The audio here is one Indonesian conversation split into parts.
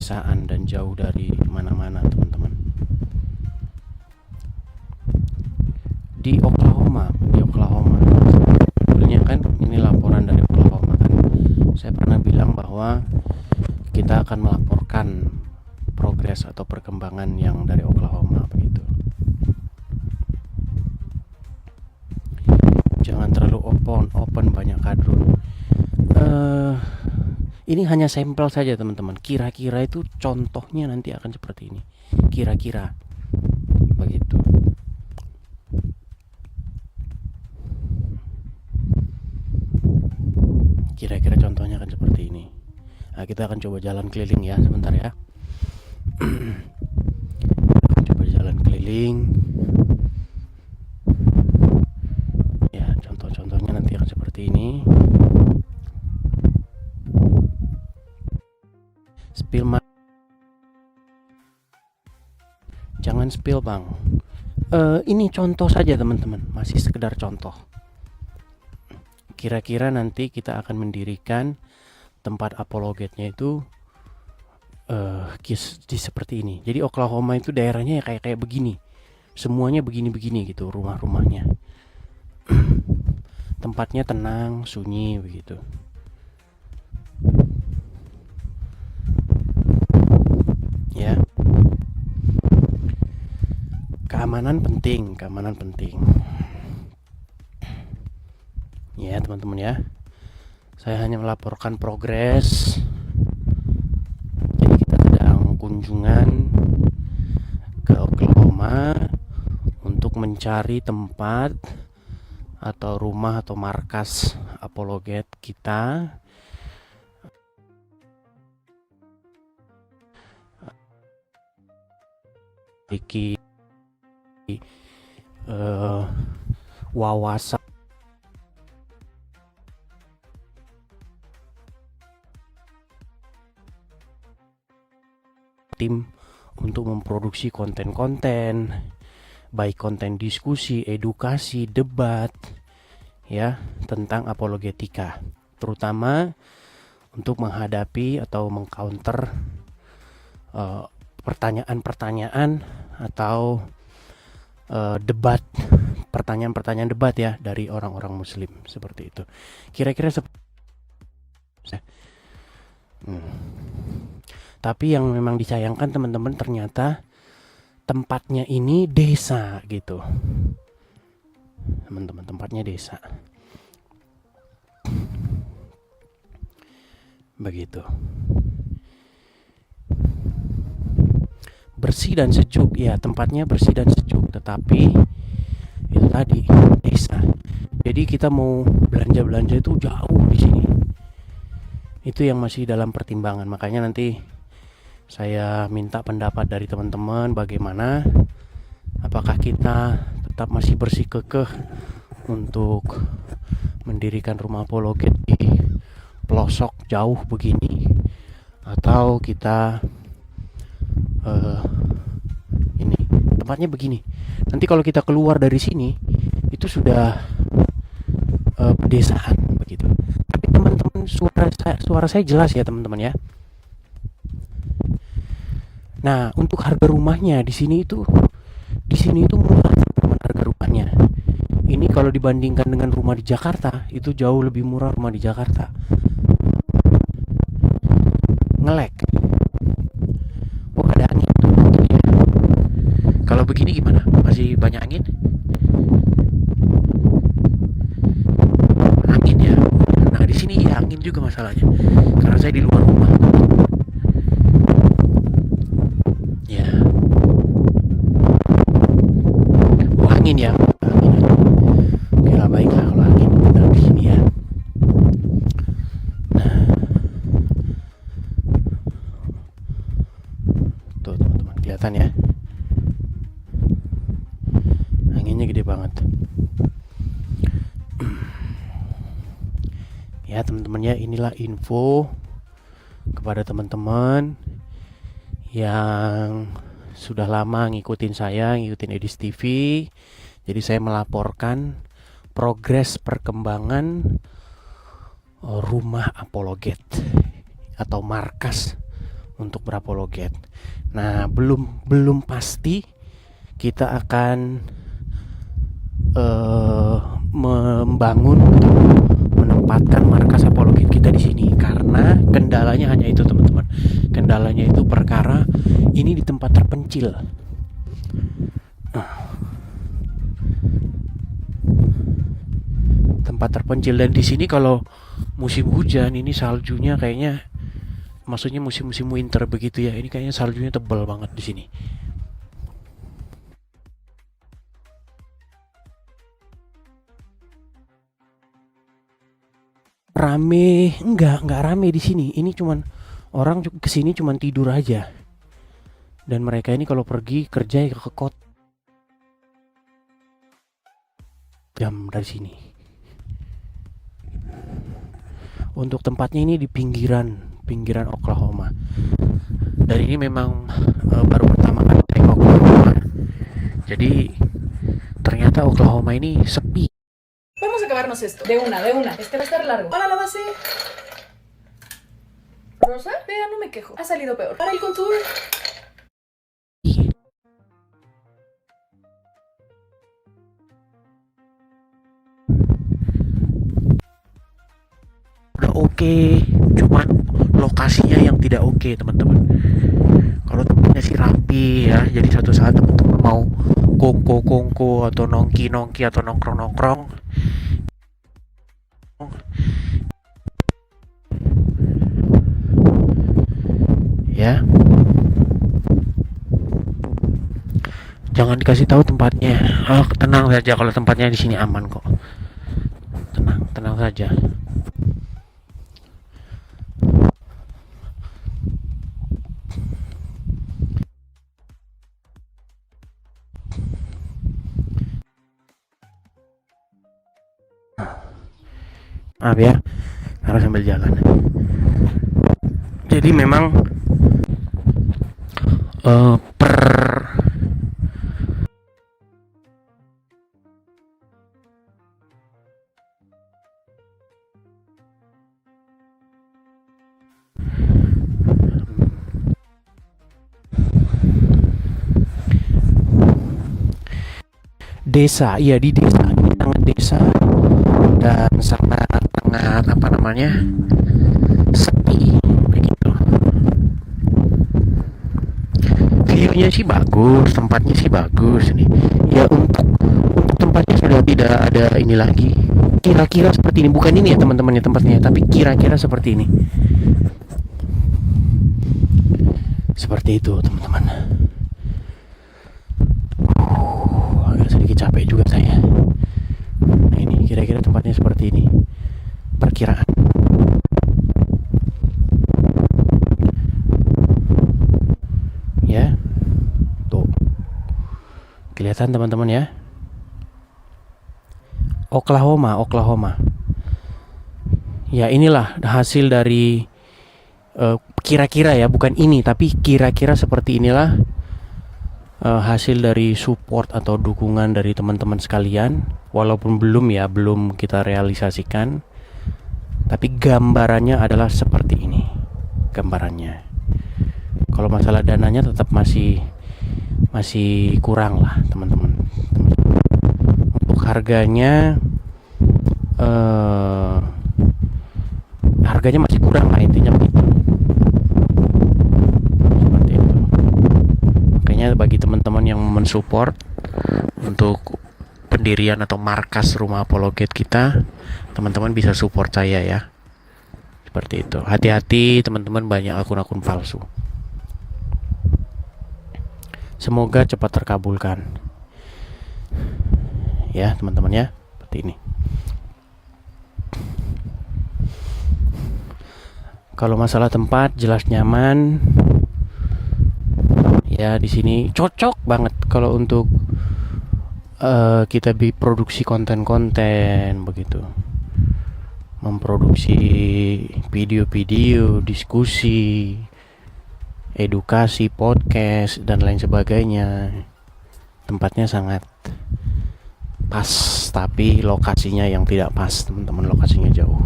pedesaan dan jauh dari mana-mana, teman-teman. Di Oklahoma. Sebetulnya kan ini laporan dari Oklahoma kan. Saya pernah bilang bahwa kita akan melaporkan progres atau perkembangan yang dari Oklahoma begitu. Jangan terlalu open banyak kadrun. Ini hanya sampel saja, teman-teman. Kira-kira itu contohnya nanti akan seperti ini. Kira-kira begitu. Kira-kira contohnya akan seperti ini. Nah, kita akan coba jalan keliling ya, sebentar ya. Coba jalan keliling. Ya, contoh-contohnya nanti akan seperti ini. Spill jangan spill, Bang. Ini contoh saja, teman-teman. Masih sekedar contoh. Kira-kira nanti kita akan mendirikan tempat apologetnya itu di seperti ini. Jadi Oklahoma itu daerahnya ya kayak begini. Semuanya begini-begini gitu rumah-rumahnya. Tempatnya tenang, sunyi begitu. Ya. Keamanan penting. Ya, teman-teman ya. Saya hanya melaporkan progres. Jadi kita sedang kunjungan ke Oklahoma untuk mencari tempat atau rumah atau markas apologet kita. Memiliki wawasan tim untuk memproduksi konten-konten, baik konten diskusi, edukasi, debat ya tentang apologetika, terutama untuk menghadapi atau mengcounter pertanyaan-pertanyaan atau debat, pertanyaan-pertanyaan debat ya dari orang-orang muslim seperti itu. Kira-kira Tapi yang memang disayangkan, teman-teman, ternyata tempatnya ini desa gitu. Teman-teman, tempatnya desa. Begitu. Bersih dan sejuk, ya tempatnya bersih dan sejuk, tetapi itu tadi desa. Jadi kita mau belanja-belanja itu jauh di sini. Itu yang masih dalam pertimbangan. Makanya nanti saya minta pendapat dari teman-teman bagaimana, apakah kita tetap masih bersikukuh untuk mendirikan rumah apologet di pelosok jauh begini, atau kita ini tempatnya begini. Nanti kalau kita keluar dari sini itu sudah pedesaan begitu. Tapi teman-teman, suara saya jelas ya, teman-teman ya. Nah, untuk harga rumahnya di sini itu murah, teman-teman, harga rumahnya. Ini kalau dibandingkan dengan rumah di Jakarta, itu jauh lebih murah rumah di Jakarta. Ngelek. Oh, ada angin tuh. Ya. Kalau begini gimana? Masih banyak angin? Angin ya. Nah, di sini ya angin juga masalahnya. Karena saya di luar rumah. Ya. Oh, angin ya. Oke lah, baiklah kalau angin kita di sini ya. Nah. Tuh, teman-teman, kelihatan ya. Anginnya gede banget. Ya, teman-teman ya, inilah info kepada teman-teman yang sudah lama ngikutin saya, ngikutin Edis TV. Jadi saya melaporkan progres perkembangan rumah apologet atau markas untuk berapologet. Nah, belum pasti kita akan membangun atau menempatkan markas apologet kita di sini, karena kendalanya hanya itu, teman-teman. Kendalanya itu perkara ini di tempat terpencil. Tempat terpencil, dan di sini kalau musim hujan ini saljunya kayaknya, maksudnya musim-musim winter begitu ya, ini kayaknya saljunya tebal banget di sini. Rame enggak rame di sini. Ini cuman orang kesini cuman tidur aja. Dan mereka ini kalau pergi kerja ya ke kota jam dari sini. Untuk tempatnya ini di pinggiran Oklahoma. Dan ini memang baru pertama kali saya ke Oklahoma. Jadi ternyata Oklahoma ini sepi. Vamos a acabarnos esto. De una. Este va a estar largo. Para la base. Rosa, vea, no me quejo. Ha salido peor. Para el contour. Udah oke, cuman lokasinya yang tidak oke, teman-teman. Kalau tempatnya sih rapi ya, jadi suatu saat teman-teman mau kongko atau nongki atau nongkrong ya, jangan dikasih tahu tempatnya. Tenang saja, kalau tempatnya di sini aman kok. Tenang saja. Maaf ya, harus sambil jalan. Jadi memang per desa, iya di desa, ini sangat desa dan sangat apa namanya, sepi begitu. View-nya sih bagus, tempatnya sih bagus nih. Ya untuk tempatnya sudah tidak ada ini lagi. Kira-kira seperti ini, bukan ini ya teman-teman ya tempatnya, tapi kira-kira seperti ini. Seperti itu teman-teman. Agak sedikit capek juga saya. Nah ini kira-kira tempatnya seperti ini. Perkiraan. Ya. Tuh. Kelihatan teman-teman ya. Oklahoma. Ya inilah hasil dari kira-kira ya, bukan ini tapi kira-kira seperti inilah hasil dari support atau dukungan dari teman-teman sekalian. Walaupun belum kita realisasikan, tapi gambarannya adalah seperti ini gambarannya. Kalau masalah dananya tetap masih kurang lah teman-teman. Untuk harganya masih kurang lah, intinya begitu. Seperti itu. Makanya bagi teman-teman yang mensupport untuk pendirian atau markas rumah apologet kita, teman-teman bisa support saya ya. Seperti itu. Hati-hati teman-teman, banyak akun-akun palsu. Semoga cepat terkabulkan. Ya, teman-teman ya. Seperti ini. Kalau masalah tempat jelas nyaman. Ya, di sini cocok banget kalau untuk kita produksi konten-konten begitu. Memproduksi video-video, diskusi, edukasi, podcast dan lain sebagainya. Tempatnya sangat pas, tapi lokasinya yang tidak pas, teman-teman. Lokasinya jauh.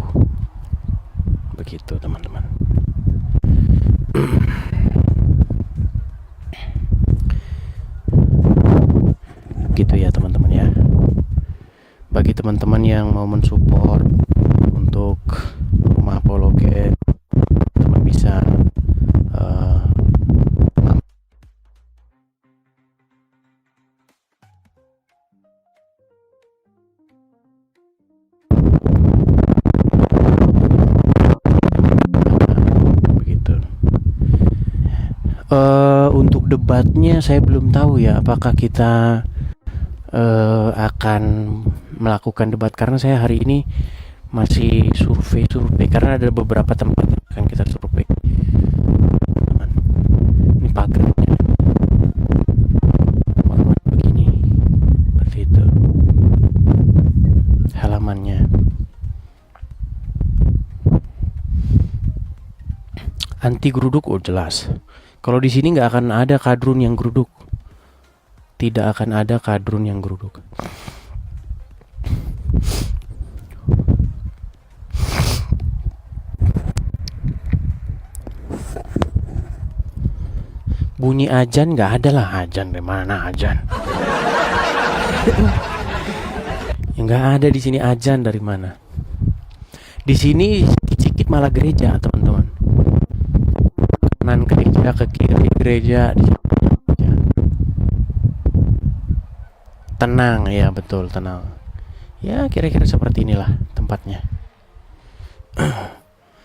Begitu, teman-teman. gitu ya teman-teman ya. Bagi teman-teman yang mau mensupport untuk rumah Apologet, teman bisa begitu. Untuk debatnya saya belum tahu ya, apakah kita akan melakukan debat, karena saya hari ini masih survei karena ada beberapa tempat yang akan kita survei. Ini pagarnya warna begini, seperti itu halamannya. Anti geruduk, oh jelas. Kalau di sini nggak akan ada kadrun yang geruduk, tidak akan ada kadrun yang geruduk. Bunyi ajan nggak ada lah, ajan dari mana ajan? Nggak ada di sini ajan dari mana? Di sini sedikit malah gereja teman-teman. Kanan gereja, ke kiri gereja, di sini gereja. Tenang ya, betul, tenang. Ya kira-kira seperti inilah tempatnya.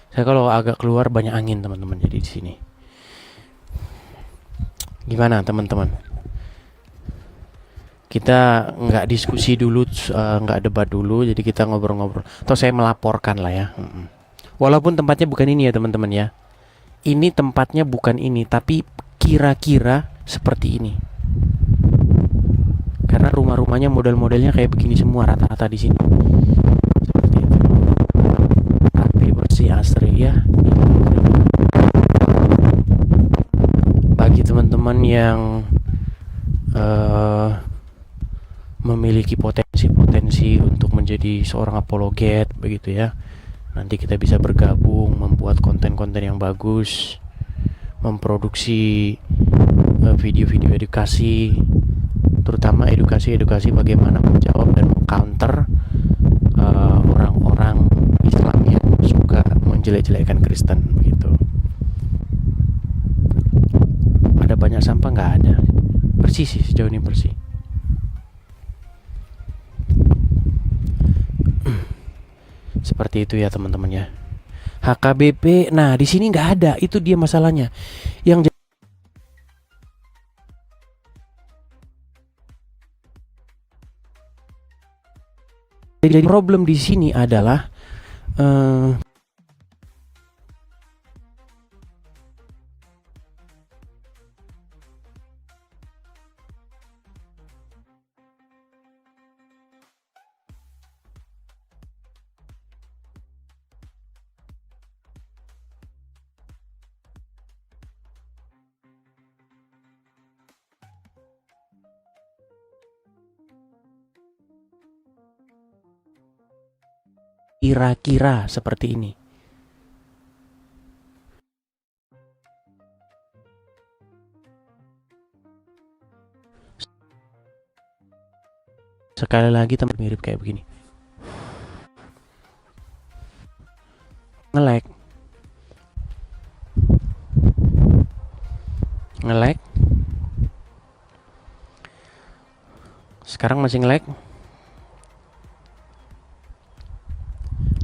Saya kalau agak keluar banyak angin teman-teman, jadi di sini. Gimana teman-teman? Kita nggak diskusi dulu, nggak debat dulu, jadi kita ngobrol-ngobrol. Atau saya melaporkan lah ya. Walaupun tempatnya bukan ini ya teman-teman ya. Ini tempatnya bukan ini, tapi kira-kira seperti ini. Karena rumah-rumahnya model-modelnya kayak begini semua rata-rata di sini. Seperti itu. Rapi, bersih, asri ya. Bagi teman-teman yang memiliki potensi-potensi untuk menjadi seorang apologet begitu ya, nanti kita bisa bergabung membuat konten-konten yang bagus, memproduksi video-video edukasi, terutama edukasi bagaimana menjawab dan mengcounter orang-orang Islam yang suka menjelek-jelekkan Kristen begitu. Ada banyak sampah? Nggak ada, bersih sih sejauh ini, bersih. Seperti itu ya teman-teman ya. HKBP, nah di sini nggak ada, itu dia masalahnya. Yang jadi problem di sini adalah kira-kira seperti ini. Sekali lagi teman, mirip kayak begini. Nge-lag. Sekarang masih nge-lag.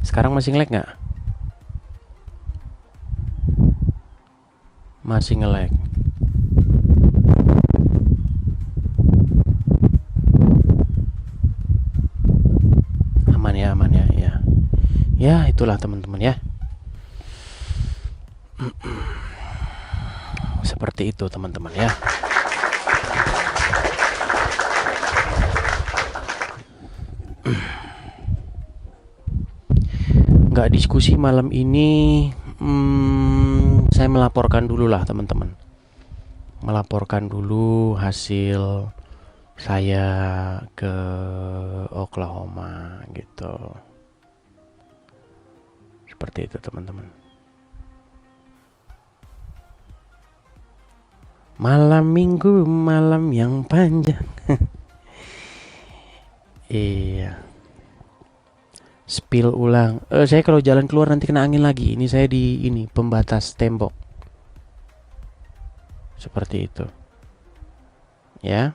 Sekarang masih nge-lag nggak? Masih nge-lag. Aman ya, ya. Ya, itulah teman-teman ya. Seperti itu teman-teman ya. Nggak diskusi malam ini, saya melaporkan dulu lah teman-teman. Melaporkan dulu hasil saya ke Oklahoma gitu. Seperti itu teman-teman. Malam minggu, malam yang panjang. Iya. Spill ulang. Saya kalau jalan keluar nanti kena angin lagi. Ini saya di ini pembatas tembok. Seperti itu. Ya.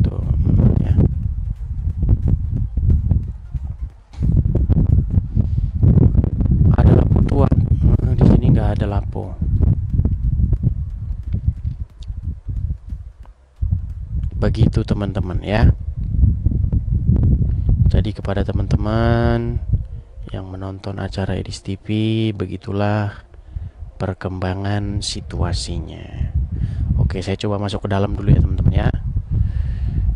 Tuh, ya. Ada lampu tua. Di sini nggak ada lampu. Begitu teman-teman ya. Jadi kepada teman-teman yang menonton acara Edis TV, begitulah perkembangan situasinya. Oke, saya coba masuk ke dalam dulu ya teman-teman ya.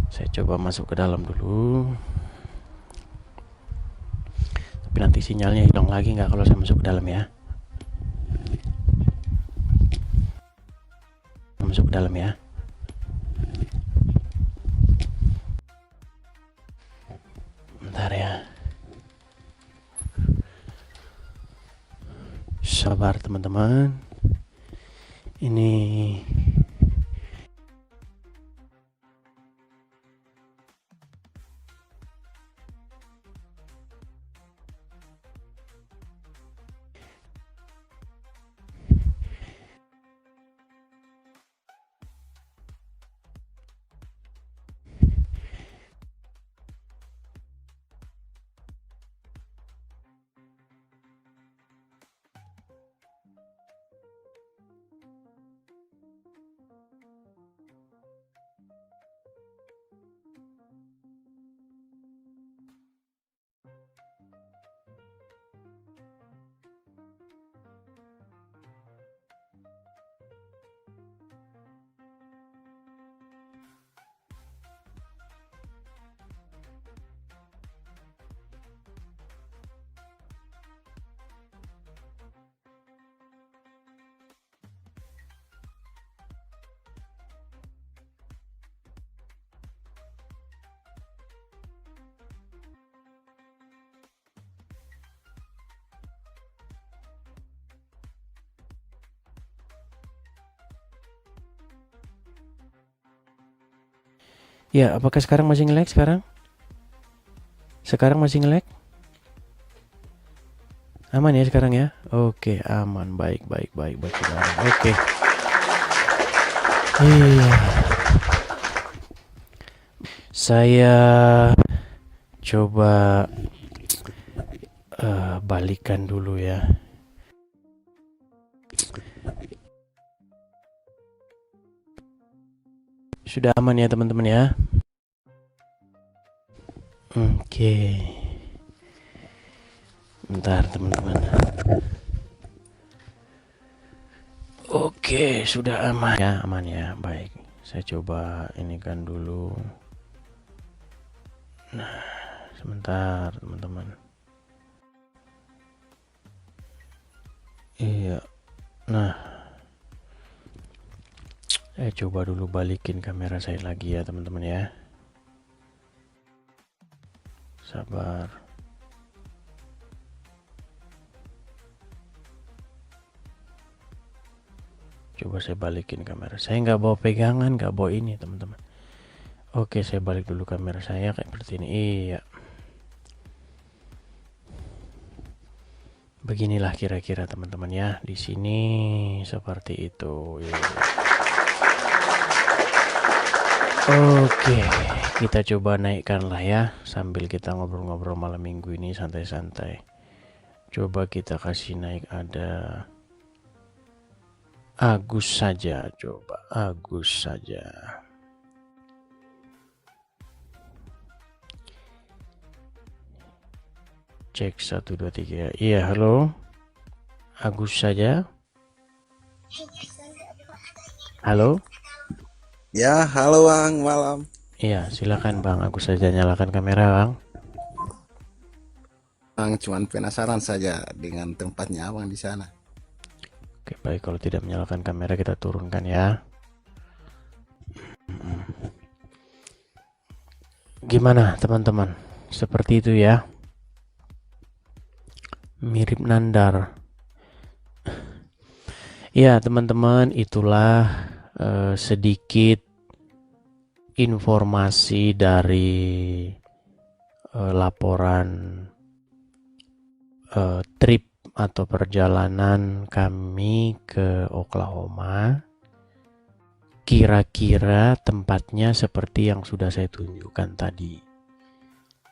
Saya coba masuk ke dalam dulu. Tapi nanti sinyalnya hilang lagi nggak kalau saya masuk ke dalam ya. Masuk ke dalam ya. Bentar ya. Sabar teman-teman. Ini ya, apakah sekarang masih nge-lag sekarang? Sekarang masih nge-lag? Aman ya sekarang ya? Oke, aman. Baik. Oke. Iya. Saya coba balikan dulu ya. Sudah aman ya teman-teman ya? Oke. Bentar teman-teman. Oke, sudah aman ya, aman ya. Baik. Saya coba ini kan dulu. Nah, sebentar teman-teman. Iya. Nah, saya coba dulu balikin kamera saya lagi ya teman-teman ya. Sabar. Coba saya balikin kamera. Saya nggak bawa pegangan, nggak bawa ini teman-teman. Oke, saya balik dulu kamera saya kayak seperti ini. Iya. Beginilah kira-kira teman-teman ya. Di sini seperti itu. Iya. Oke, kita coba naikkan lah ya. Sambil kita ngobrol-ngobrol malam minggu ini santai-santai. Coba kita kasih naik ada Agus saja. Coba Agus saja. Cek 1 2 3. Iya, halo. Agus saja. Halo. Ya, halo Bang, malam. Iya, silakan Bang. Agus saja, nyalakan kamera Bang. Bang, cuman penasaran saja dengan tempatnya Abang di sana. Oke, baik, kalau tidak menyalakan kamera kita turunkan ya. Gimana teman-teman? Seperti itu ya. Mirip Nandar. Ya teman-teman, itulah sedikit informasi dari laporan trip atau perjalanan kami ke Oklahoma. Kira-kira tempatnya seperti yang sudah saya tunjukkan tadi.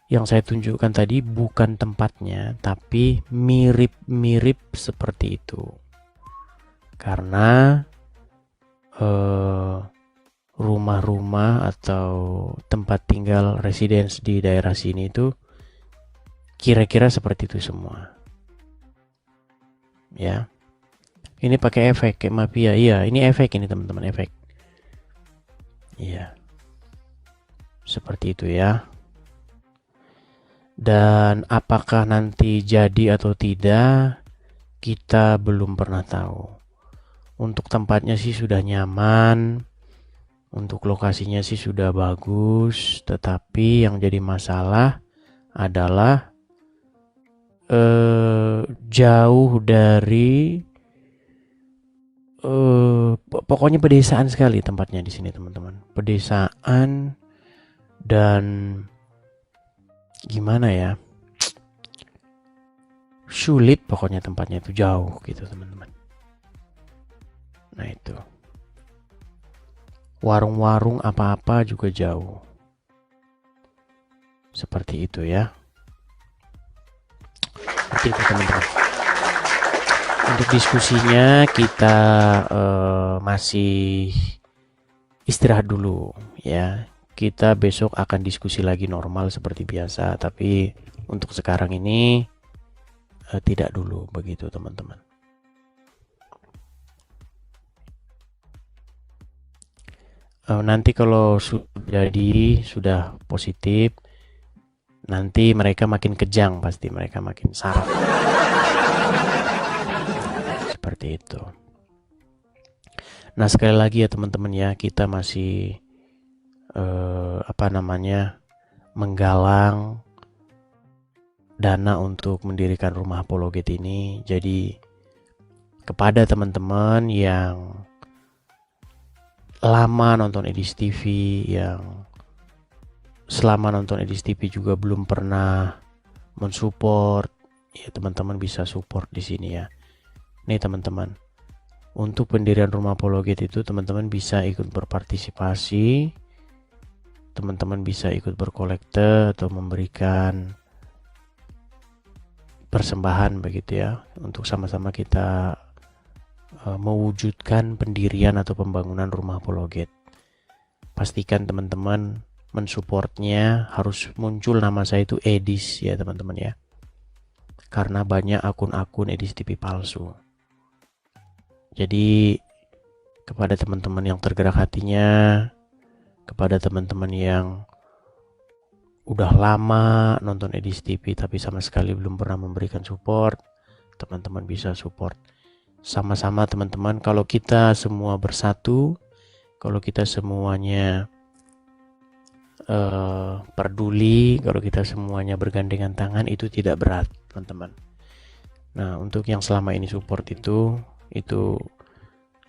Yang saya tunjukkan tadi bukan tempatnya, tapi mirip-mirip seperti itu. Karena rumah-rumah atau tempat tinggal residence di daerah sini itu kira-kira seperti itu semua. Ya. Ini pakai efek kayak mafia. Iya, ini efek ini teman-teman, efek. Iya. Seperti itu ya. Dan apakah nanti jadi atau tidak, kita belum pernah tahu. Untuk tempatnya sih sudah nyaman, untuk lokasinya sih sudah bagus, tetapi yang jadi masalah adalah jauh dari pokoknya pedesaan sekali tempatnya di sini teman-teman. Pedesaan dan gimana ya? Sulit pokoknya tempatnya itu jauh gitu teman-teman. Nah itu. Warung-warung apa-apa juga jauh. Seperti itu ya. Seperti itu teman-teman. Untuk diskusinya kita masih istirahat dulu ya. Kita besok akan diskusi lagi normal seperti biasa. Tapi untuk sekarang ini tidak dulu begitu teman-teman. Nanti kalau sudah positif, nanti mereka makin kejang, pasti mereka makin saraf. Seperti itu. Nah sekali lagi ya teman-teman ya, kita masih menggalang dana untuk mendirikan rumah apologet ini. Jadi kepada teman-teman yang lama nonton Edis TV, yang selama nonton Edis TV juga belum pernah mensupport, ya teman-teman bisa support di sini ya. Nih teman-teman, untuk pendirian rumah apologet itu teman-teman bisa ikut berpartisipasi, teman-teman bisa ikut berkolekte atau memberikan persembahan begitu ya, untuk sama-sama kita mewujudkan pendirian atau pembangunan rumah apologet. Pastikan teman-teman mensupportnya, harus muncul nama saya itu Edis ya teman-teman ya, karena banyak akun-akun Edis TV palsu. Jadi kepada teman-teman yang tergerak hatinya, kepada teman-teman yang udah lama nonton Edis TV tapi sama sekali belum pernah memberikan support, teman-teman bisa support. Sama-sama teman-teman, kalau kita semua bersatu, kalau kita semuanya peduli, kalau kita semuanya bergandengan tangan, itu tidak berat teman-teman. Nah untuk yang selama ini support itu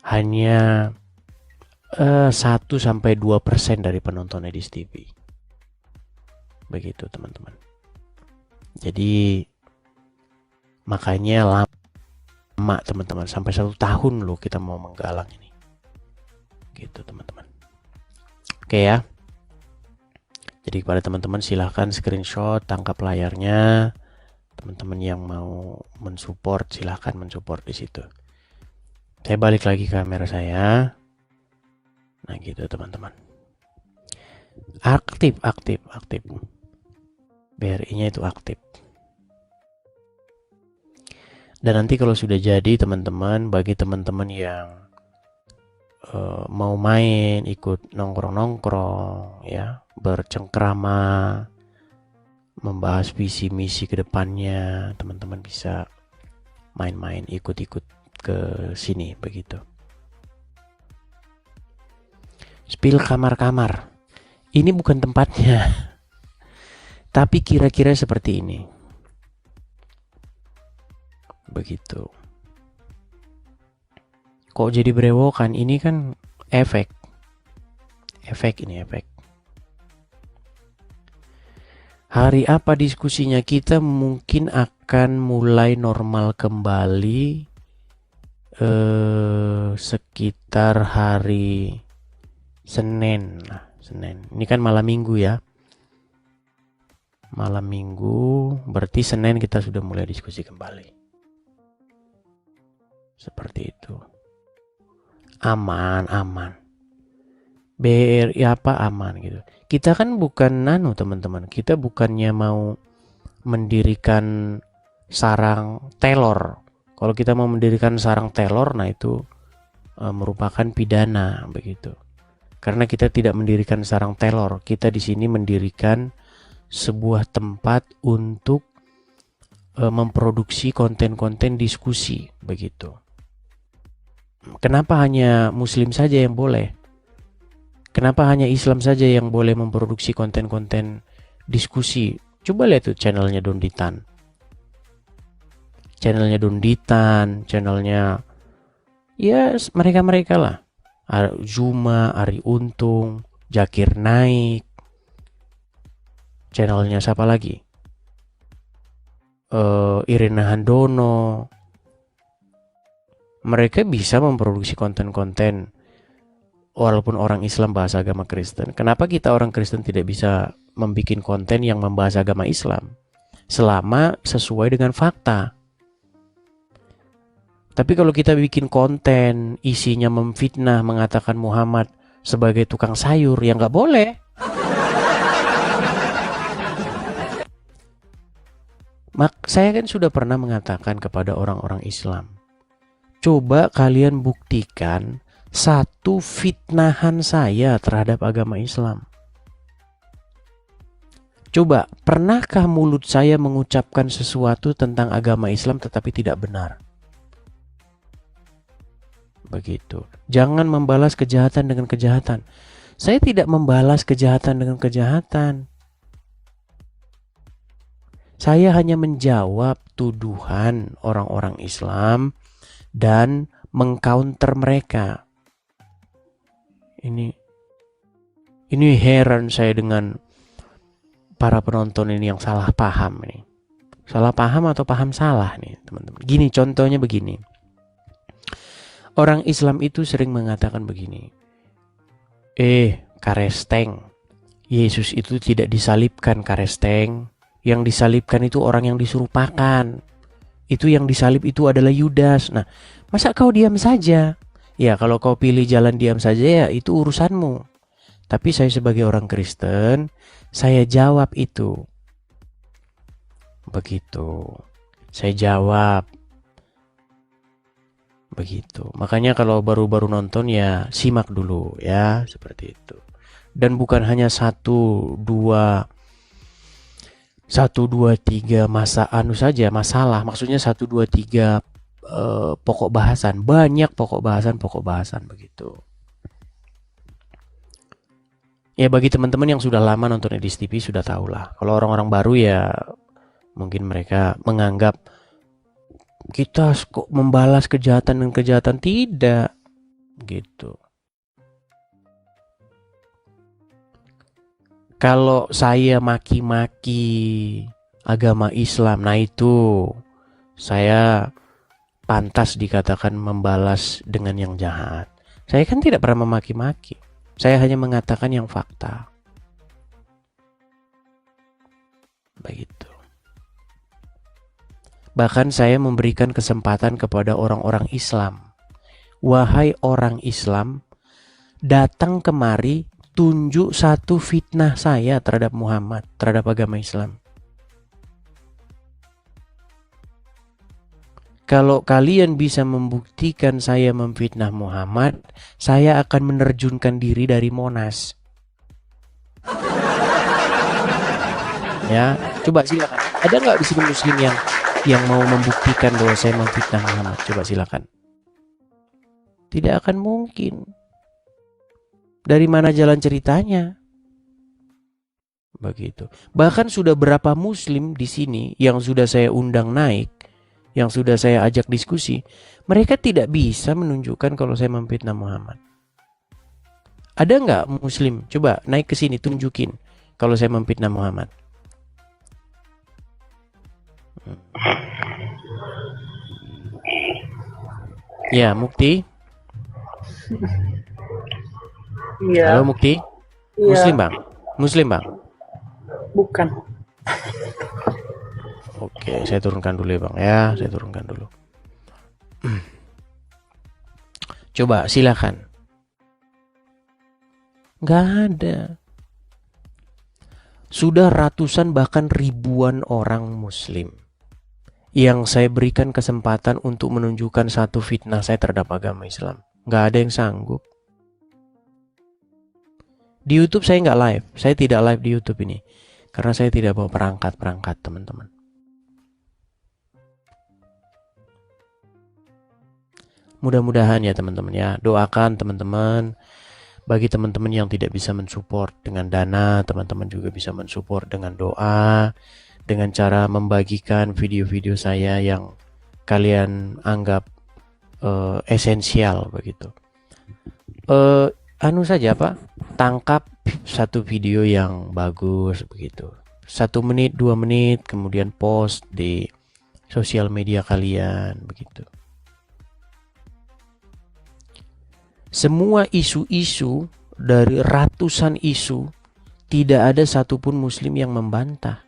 hanya 1-2% dari penonton Edis TV. Begitu teman-teman. Jadi makanya lama teman-teman, sampai 1 tahun loh kita mau menggalang ini. Gitu teman-teman. Oke ya. Jadi kepada teman-teman silahkan screenshot, tangkap layarnya. Teman-teman yang mau mensupport silahkan mensupport di situ. Saya balik lagi ke kamera saya. Nah gitu teman-teman. Aktif. BRI-nya itu aktif. Dan nanti kalau sudah jadi teman-teman, bagi teman-teman yang mau main, ikut nongkrong-nongkrong ya, bercengkrama, membahas visi misi ke depannya, teman-teman bisa main-main, ikut-ikut ke sini begitu. Spill kamar-kamar. Ini bukan tempatnya. Tapi kira-kira seperti ini. Begitu. Kok jadi berewokan? Ini kan efek. Efek ini efek. Hari apa diskusinya? Kita mungkin akan mulai normal kembali sekitar hari Senin. Senin. Ini kan malam minggu ya. Malam minggu, berarti Senin kita sudah mulai diskusi kembali. Seperti itu. Aman. BRI apa aman gitu. Kita kan bukan teman-teman. Kita bukannya mau mendirikan sarang teror. Kalau kita mau mendirikan sarang teror, nah itu merupakan pidana begitu. Karena kita tidak mendirikan sarang teror, kita di sini mendirikan sebuah tempat untuk memproduksi konten-konten diskusi begitu. Kenapa hanya Muslim saja yang boleh? Kenapa hanya Islam saja yang boleh memproduksi konten-konten diskusi? Coba lihat tuh channelnya Donditan. Channelnya ya mereka-mereka lah. Zuma, Ari Untung, Zakir Naik. Channelnya siapa lagi? Irina Handono. Mereka bisa memproduksi konten-konten walaupun orang Islam bahasa agama Kristen. Kenapa kita orang Kristen tidak bisa membuat konten yang membahas agama Islam? Selama sesuai dengan fakta. Tapi kalau kita bikin konten isinya memfitnah, mengatakan Muhammad sebagai tukang sayur, ya nggak boleh. Saya kan sudah pernah mengatakan kepada orang-orang Islam, coba kalian buktikan satu fitnahan saya terhadap agama Islam. Coba, pernahkah mulut saya mengucapkan sesuatu tentang agama Islam tetapi tidak benar? Begitu. Jangan membalas kejahatan dengan kejahatan. Saya tidak membalas kejahatan dengan kejahatan. Saya hanya menjawab tuduhan orang-orang Islam dan mengcounter mereka. Ini heran saya dengan para penonton ini yang salah paham nih. Salah paham atau paham salah nih, teman-teman. Gini, contohnya begini. Orang Islam itu sering mengatakan begini. Karesteng. Yesus itu tidak disalibkan, Karesteng. Yang disalibkan itu orang yang diserupakan. Itu yang disalib itu adalah Yudas. Nah, masa kau diam saja? Ya, kalau kau pilih jalan diam saja ya itu urusanmu. Tapi saya sebagai orang Kristen, saya jawab itu. Begitu. Saya jawab. Begitu. Makanya kalau baru-baru nonton ya simak dulu ya, seperti itu. Dan bukan hanya 1, 2, 3 masalah. Maksudnya 1, 2, 3 pokok bahasan. Banyak pokok bahasan begitu. Ya bagi teman-teman yang sudah lama nonton Edis TV sudah tahu lah. Kalau orang-orang baru ya mungkin mereka menganggap kita kok membalas kejahatan dan kejahatan. Tidak gitu. Kalau saya maki-maki agama Islam, nah itu saya pantas dikatakan membalas dengan yang jahat. Saya kan tidak pernah memaki-maki. Saya hanya mengatakan yang fakta. Begitu. Bahkan saya memberikan kesempatan kepada orang-orang Islam. Wahai orang Islam, datang kemari, tunjuk satu fitnah saya terhadap Muhammad, terhadap agama Islam. Kalau kalian bisa membuktikan saya memfitnah Muhammad, saya akan menerjunkan diri dari Monas. Ya, coba silakan. Ada nggak di sini Muslim yang mau membuktikan bahwa saya memfitnah Muhammad? Coba silakan. Tidak akan mungkin. Dari mana jalan ceritanya? Begitu. Bahkan sudah berapa Muslim di sini yang sudah saya undang naik, yang sudah saya ajak diskusi, mereka tidak bisa menunjukkan kalau saya memfitnah Muhammad. Ada nggak Muslim? Coba naik ke sini tunjukin kalau saya memfitnah Muhammad. Ya, Mukti. Iya. Halo Mukti. Iya. Muslim Bang. Muslim Bang. Bukan. Oke, saya turunkan dulu ya Bang ya. Saya turunkan dulu. Coba silakan. Nggak ada. Sudah ratusan bahkan ribuan orang Muslim yang saya berikan kesempatan untuk menunjukkan satu fitnah saya terhadap agama Islam. Nggak ada yang sanggup. Di YouTube saya nggak live. Saya tidak live di YouTube ini. Karena saya tidak bawa perangkat-perangkat teman-teman. Mudah-mudahan ya teman-teman ya. Doakan teman-teman. Bagi teman-teman yang tidak bisa mensupport dengan dana, teman-teman juga bisa mensupport dengan doa. Dengan cara membagikan video-video saya yang kalian anggap esensial begitu. Anu saja Pak, tangkap satu video yang bagus begitu. 1 menit, 2 menit, kemudian post di sosial media kalian begitu. Semua isu-isu dari ratusan isu tidak ada satupun Muslim yang membantah.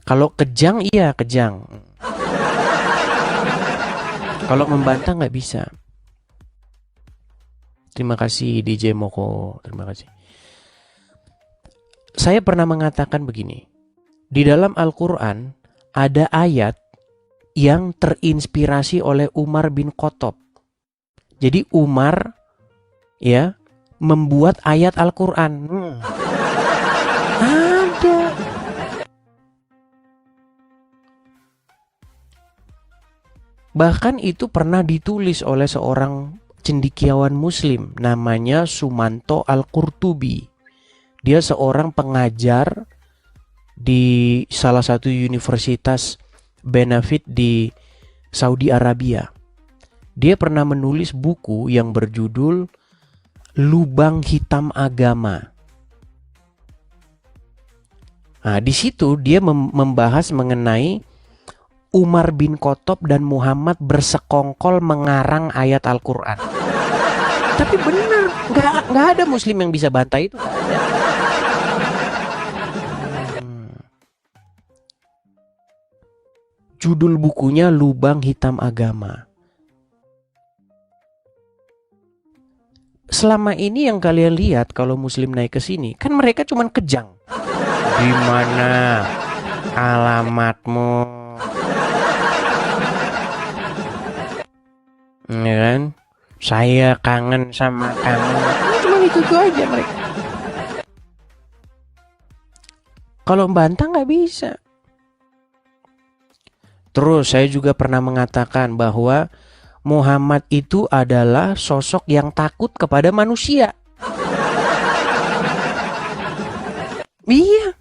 Kalau kejang, iya kejang. Kalau membantah nggak bisa. Terima kasih DJ Moko, terima kasih. Saya pernah mengatakan begini. Di dalam Al-Quran ada ayat yang terinspirasi oleh Umar bin Khattab. Jadi Umar ya membuat ayat Al-Quran. Ada. Bahkan itu pernah ditulis oleh seorang cendekiawan Muslim namanya Sumanto Al-Qurtubi. Dia seorang pengajar di salah satu universitas benefit di Saudi Arabia. Dia pernah menulis buku yang berjudul Lubang Hitam Agama. Nah, di situ dia membahas mengenai Umar bin Khattab dan Muhammad bersekongkol mengarang ayat Al-Quran. Tapi benar, nggak ada Muslim yang bisa bantah itu. Judul bukunya Lubang Hitam Agama. Selama ini yang kalian lihat kalau Muslim naik ke sini, kan mereka cuman kejang. Di mana alamatmu? Ya kan? Saya kangen sama kamu. Cuma itu aja mereka. Kalau bantah nggak bisa. Terus saya juga pernah mengatakan bahwa Muhammad itu adalah sosok yang takut kepada manusia. Iya.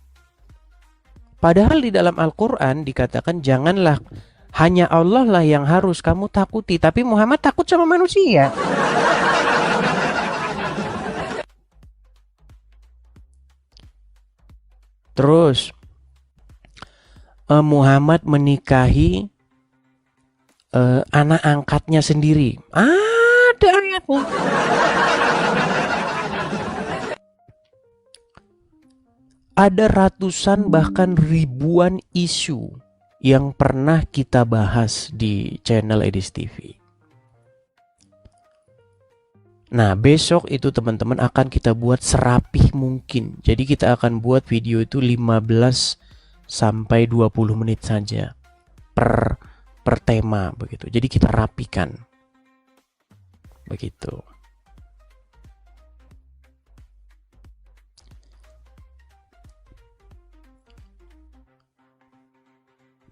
Padahal di dalam Al-Quran dikatakan janganlah, hanya Allah lah yang harus kamu takuti. Tapi Muhammad takut sama manusia. Terus Muhammad menikahi anak angkatnya sendiri. Ada ayatnya. Ada ratusan bahkan ribuan isu yang pernah kita bahas di channel Edis TV. Nah, besok itu teman-teman akan kita buat serapih mungkin. Jadi kita akan buat video itu 15 sampai 20 menit saja per tema begitu. Jadi kita rapikan. Begitu.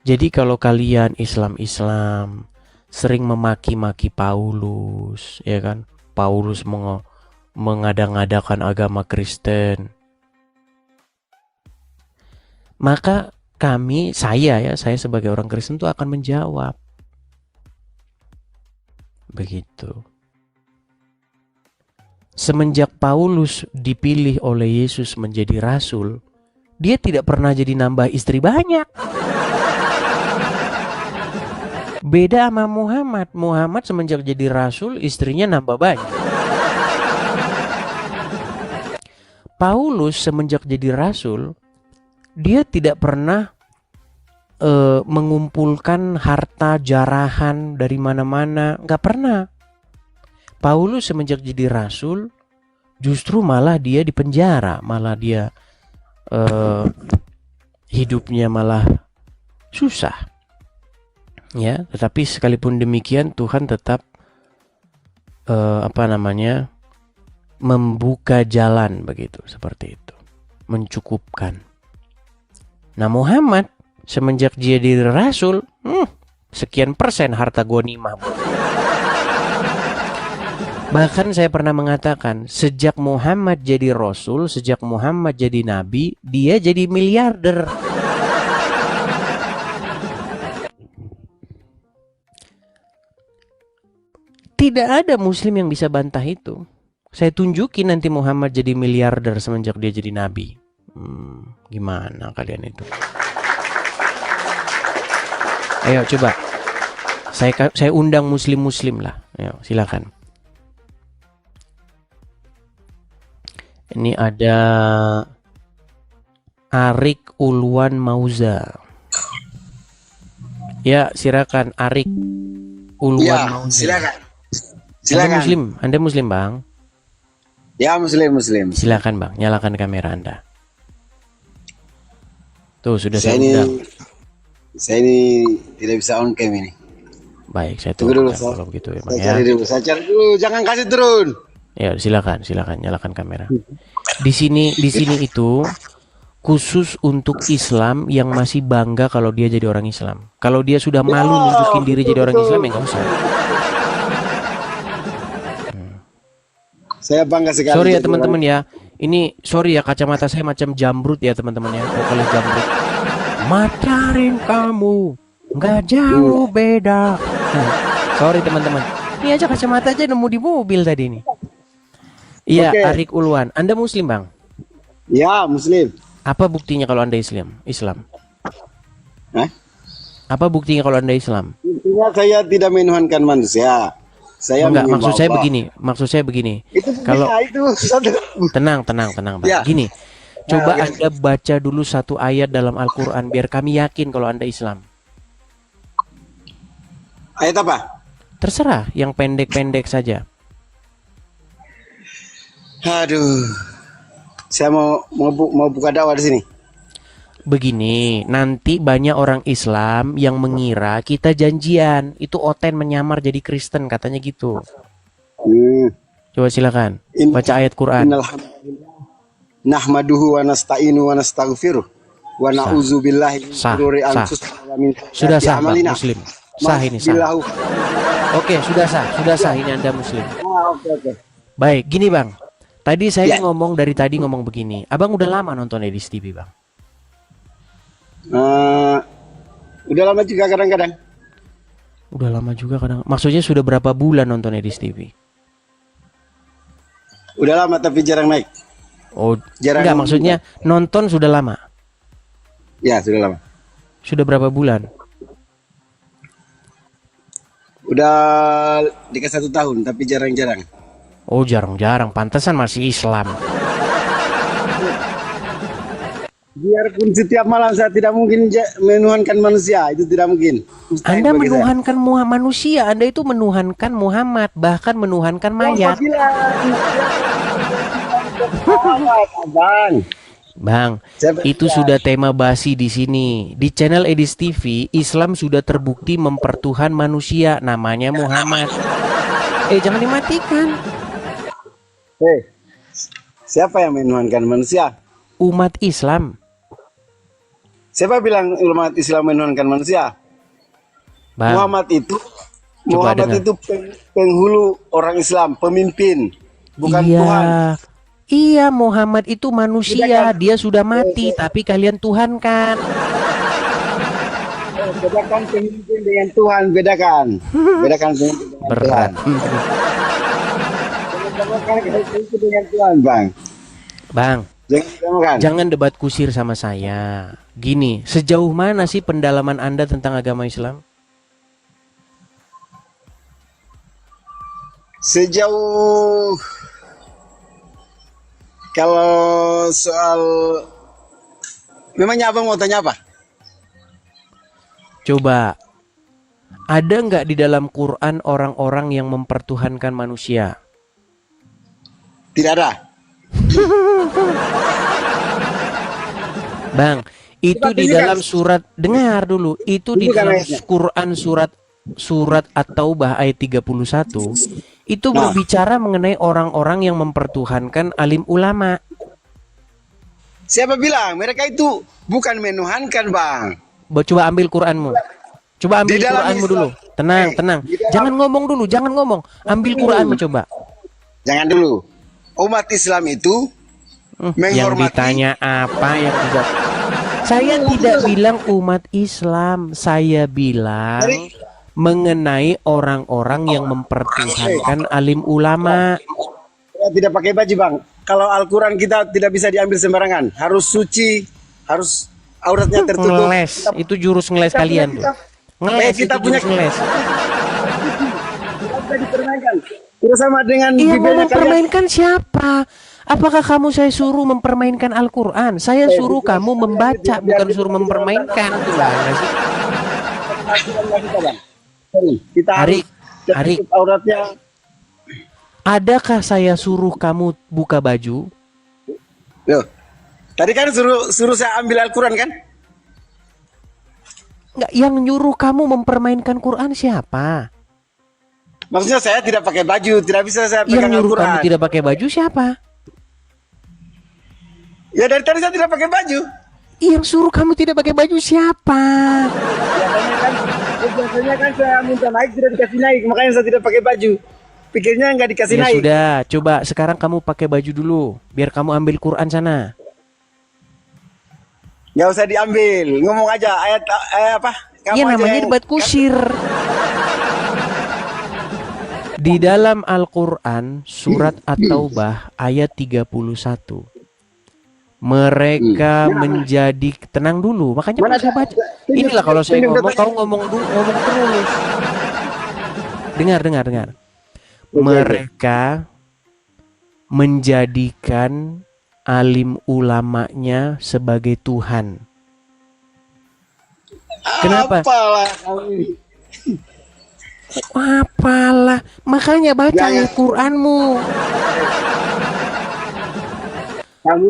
Jadi kalau kalian Islam sering memaki-maki Paulus, ya kan? Paulus mengada-ngadakan agama Kristen. Maka saya sebagai orang Kristen itu akan menjawab. Begitu. Semenjak Paulus dipilih oleh Yesus menjadi rasul, dia tidak pernah jadi nambah istri banyak. Beda sama Muhammad. Muhammad semenjak jadi rasul istrinya nambah banyak. Paulus semenjak jadi rasul dia tidak pernah mengumpulkan harta jarahan dari mana-mana, nggak pernah. Paulus semenjak jadi rasul justru malah dia di penjara, malah dia hidupnya malah susah. Ya, tetapi sekalipun demikian Tuhan tetap membuka jalan begitu, seperti itu, mencukupkan. Nah Muhammad semenjak dia jadi rasul, sekian persen harta ghanimah. Bahkan saya pernah mengatakan, sejak Muhammad jadi rasul, sejak Muhammad jadi nabi, dia jadi miliarder. Tidak ada muslim yang bisa bantah itu. Saya tunjukin nanti Muhammad jadi miliarder semenjak dia jadi nabi. Gimana kalian itu? Ayo coba. Saya undang muslim-muslim lah. Ayo silakan. Ini ada Arik Ulwan Mauza. Ya, silakan Arik Ulwan Mauza. Silakan. Anda muslim, Bang? Ya, muslim. Silakan, Bang, nyalakan kamera Anda. Tuh, sudah saya ini, undang. Saya ini tidak bisa on cam ini. Baik, saya tunggu dulu, kalau begitu ya, Bang, saya cari dulu, jangan kasih turun. Ya, silakan nyalakan kamera. Di sini itu khusus untuk Islam yang masih bangga kalau dia jadi orang Islam. Kalau dia sudah malu nunjukin diri jadi orang Islam, ya nggak usah. Saya bangga sekali. Sorry ya teman-teman ya. Ini sorry ya, kacamata saya macam jamrut ya teman-teman ya. Vokalis jamrut. Macarin kamu nggak jauh beda. Sorry teman-teman. Ini aja kacamata aja nemu di mobil tadi ini. Iya, okay. Arik Ulwan, Anda muslim, Bang? Ya, muslim. Apa buktinya kalau Anda Islam? Hah? Apa buktinya kalau Anda Islam? Buktinya saya tidak menuhankan manusia. Saya enggak, maksud saya begini. Itu kalau itu tenang, Bang. Ya. Gini. Coba Anda baca dulu satu ayat dalam Al-Qur'an biar kami yakin kalau Anda Islam. Ayat apa? Terserah, yang pendek-pendek saja. Aduh. Saya mau buka dakwah di sini. Begini, nanti banyak orang Islam yang mengira kita janjian. Itu Oten menyamar jadi Kristen, katanya gitu. Coba silakan baca ayat Quran. Nahmaduhu wa nasta'inu wa nastaghfiruh wa na'udzu billahi min syururi anfusina wa min sudah sah, Bang, a'malina. muslim. Sah ini sah. Oke, sudah sah ini Anda muslim. Oke. Baik, gini Bang. Tadi saya ngomong begini. Abang udah lama nonton Edis TV, Bang? Udah lama juga kadang-kadang. Udah lama juga kadang. Maksudnya sudah berapa bulan nonton Edis TV? Udah lama tapi jarang naik. Oh, jarang. Enggak, maksudnya nonton sudah lama. Ya, sudah lama. Sudah berapa bulan? Udah dekat 1 tahun tapi jarang-jarang. Oh, jarang-jarang. Pantesan masih Islam. Biarpun setiap malam saya tidak mungkin menuhankan manusia, itu tidak mungkin. Mustahil. Anda menuhankan manusia, Anda itu menuhankan Muhammad, bahkan menuhankan mayat. Bang, itu sudah tema basi di sini. Di channel Edis TV, Islam sudah terbukti mempertuhan manusia, namanya Muhammad. Jangan dimatikan. Siapa yang menuhankan manusia? Umat Islam. Siapa bilang umat Islam menuhankan manusia? Bang, Muhammad itu penghulu orang Islam, pemimpin, bukan Tuhan. Iya, Muhammad itu manusia, dia sudah mati, tapi kalian Tuhan kan. Bedakan pemimpin dengan Tuhan, bedakan pemimpin dengan berat. Bedakan dengan Tuhan, Bang. Jangan debat kusir sama saya. Gini, sejauh mana sih pendalaman Anda tentang agama Islam? Sejauh kalau soal memangnya abang mau tanya apa? Coba, ada nggak di dalam Quran orang-orang yang mempertuhankan manusia? Tidak ada. Bang, itu Coba di tunjukkan. dalam surat, dengar dulu, itu di Tunjukkan dalam ayatnya. Quran surat At-Taubah ayat 31, itu Nah. berbicara mengenai orang-orang yang mempertuhankan alim ulama. Siapa bilang mereka itu bukan menuhankan, Bang? Coba ambil Quranmu. Coba ambil Di dalam Quranmu Islam. dulu. Tenang, Eh, tenang. di dalam- Jangan ngomong dulu, jangan ngomong. Ambil Quranmu coba. Jangan dulu. Umat Islam itu Yang menghormati. ditanya apa yang bisa? Saya tidak bilang umat Islam, saya bilang mengenai orang-orang yang mempertuhankan alim ulama. Ya, tidak pakai baju, Bang. Kalau Al-Quran kita tidak bisa diambil sembarangan. Harus suci, harus auratnya tertutup. Ngeles, itu jurus ngeles kalian tuh. Ngeles, kita itu punya- jurus ngeles. Tidak bisa dipermainkan. Tidak sama dengan Iya, mau Bibelnya kalian. mempermainkan siapa? Apakah kamu saya suruh mempermainkan Al-Quran? Saya suruh kamu membaca, bukan suruh mempermainkan. Gimana sih? Al-Quran nggak bisa, Bang. Sorry, kita Ari, harus Ari. tertutup auratnya. Adakah saya suruh kamu buka baju? Loh, tadi kan suruh saya ambil Al-Quran kan? Nggak, yang nyuruh kamu mempermainkan Quran siapa? Maksudnya saya tidak pakai baju, tidak bisa saya Yang pegang nyuruh Al-Quran. kamu tidak pakai baju siapa? Ya dari tadi saya tidak pakai baju. Yang suruh kamu tidak pakai baju siapa? Biasanya kan saya minta naik tidak dikasih naik, makanya saya tidak pakai baju. Pikirnya nggak dikasih Ya naik. sudah, coba sekarang kamu pakai baju dulu, biar kamu ambil Quran sana. Nggak usah diambil, ngomong aja ayat apa? Kamu Ya aja namanya yang- debat kusir. Di dalam Al-Quran surat At-Taubah ayat 31. Mereka menjadi, tenang dulu, makanya Mana saya ada- baca. Inilah kalau saya tunjuk ngomong, datanya. kau ngomong terus. Dengar. Mereka menjadikan alim ulamanya sebagai Tuhan. Kenapa? Apalah kamu ini. Apalah, makanya baca Jangan. Al-Quranmu. Kamu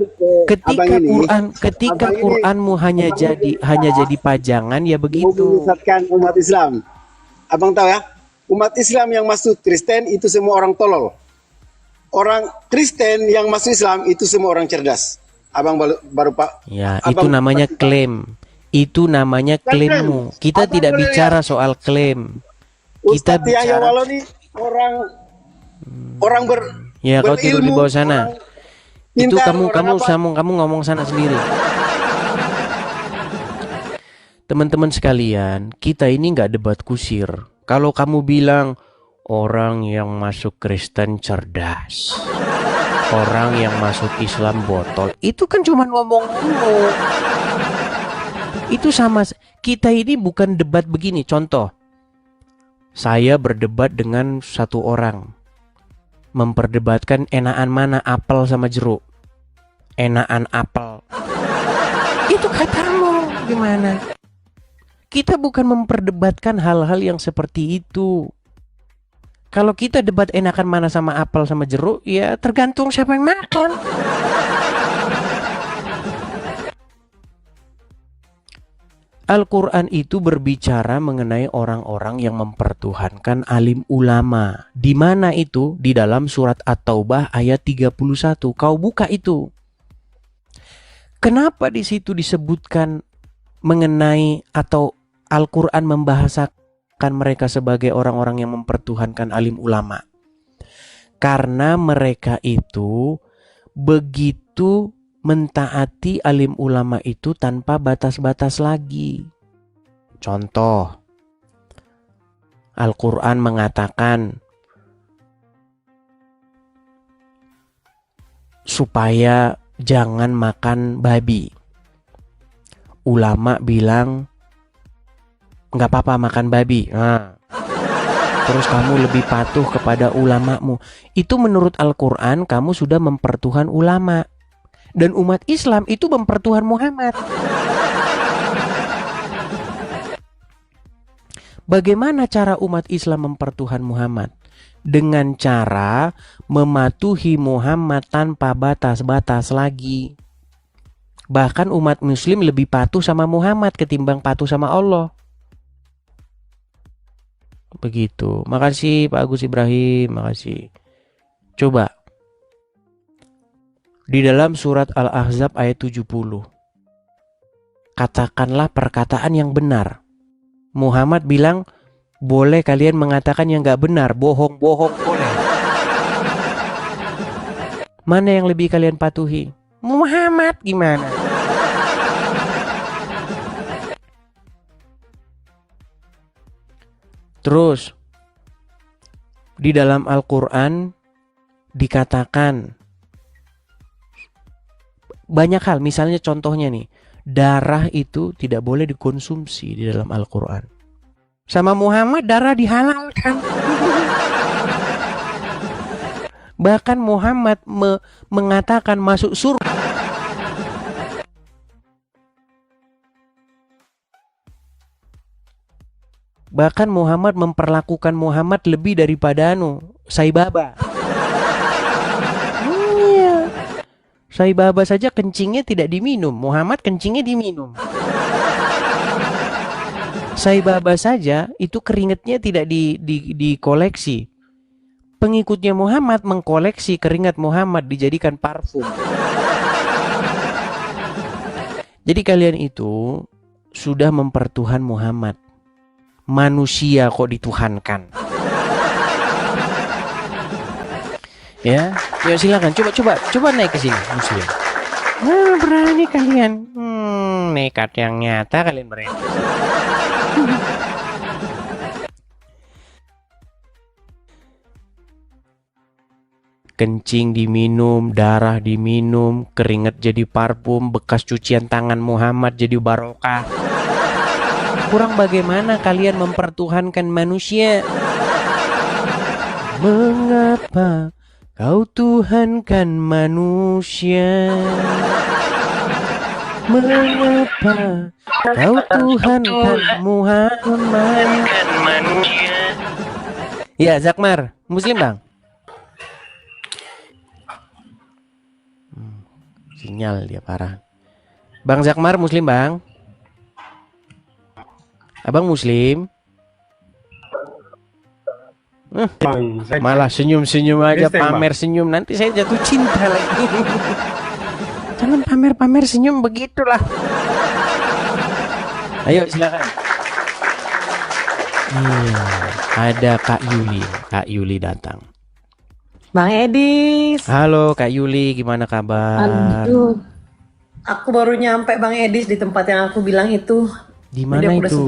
Ketika abang ini, ketika abang ini Quranmu hanya jadi pajangan, ya mau begitu. menyesatkan umat Islam. Abang tahu ya, umat Islam yang masuk Kristen itu semua orang tolol. Orang Kristen yang masuk Islam itu semua orang cerdas. Abang baru Pak. Ya, Abang- itu namanya klaim. Itu namanya klaimmu. Kita Abang tidak boleh bicara soal klaim. Kita Ustadz Yahya bicara. Walau ini orang Ya, kau tidur di berilmu, bawah sana. orang Itu pintar, kamu orang apa. kamu ngomong sana sendiri. Teman-teman sekalian, kita ini nggak debat kusir. Kalau kamu bilang orang yang masuk Kristen cerdas, orang yang masuk Islam botol, itu kan cuma ngomong dulu. Itu sama, kita ini bukan debat begini. Contoh, saya berdebat dengan satu orang, memperdebatkan enakan mana apel sama jeruk. Enakan apel. Itu katamu gimana? Kita bukan memperdebatkan hal-hal yang seperti itu. Kalau kita debat enakan mana sama apel sama jeruk, ya tergantung siapa yang makan. Al-Quran itu berbicara mengenai orang-orang yang mempertuhankan alim ulama. Di mana itu? Di dalam surat At-Taubah ayat 31. Kau buka itu. Kenapa di situ disebutkan mengenai atau Al-Quran membahasakan mereka sebagai orang-orang yang mempertuhankan alim ulama? Karena mereka itu begitu mentaati alim ulama itu tanpa batas-batas lagi. Contoh, Al-Quran mengatakan supaya jangan makan babi. Ulama bilang nggak apa-apa makan babi. Nah, terus kamu lebih patuh kepada ulamamu. Itu menurut Al-Quran kamu sudah mempertuhan ulama. Dan umat Islam itu mempertuhan Muhammad. Bagaimana cara umat Islam mempertuhan Muhammad? Dengan cara mematuhi Muhammad tanpa batas-batas lagi. Bahkan umat Muslim lebih patuh sama Muhammad ketimbang patuh sama Allah. Begitu. Makasih Pak Agus Ibrahim, makasih. Coba di dalam surat Al-Ahzab ayat 70, katakanlah perkataan yang benar. Muhammad bilang, boleh kalian mengatakan yang gak benar, bohong-bohong boleh. Mana yang lebih kalian patuhi? Muhammad gimana? Terus di dalam Al-Quran dikatakan banyak hal, misalnya contohnya nih, darah itu tidak boleh dikonsumsi di dalam Al-Quran. Sama Muhammad darah dihalalkan. Bahkan Muhammad mengatakan masuk surga. Bahkan Muhammad memperlakukan Muhammad lebih daripada Sai Baba. Iya. Sai Baba saja kencingnya tidak diminum, Muhammad kencingnya diminum. Sai Baba saja itu keringatnya tidak dikoleksi. Pengikutnya Muhammad mengkoleksi keringat Muhammad dijadikan parfum. Jadi kalian itu sudah mempertuhan Muhammad. Manusia kok dituhankan. Ya, yuk silakan. Coba naik ke sini, Muslim. Nah, berani kalian. Nekat yang nyata kalian berani. Kencing diminum, darah diminum, keringat jadi parfum, bekas cucian tangan Muhammad jadi barokah. Kurang bagaimana kalian mempertuhankan manusia? Mengapa kau tuhankan manusia? Mengapa kau tuhankan Muhammad? Ya, Zakmar, Muslim bang. Sinyal dia parah. Bang Zakmar, Muslim bang. Abang Muslim. Malah senyum-senyum aja, pamer senyum. Nanti saya jatuh cinta lagi. Jangan pamer-pamer senyum begitulah. Ayo silakan. Ada Kak Yuli. Kak Yuli datang. Bang Edis. Halo Kak Yuli, gimana kabar? Aduh, aku baru nyampe Bang Edis di tempat yang aku bilang itu. Di mana itu?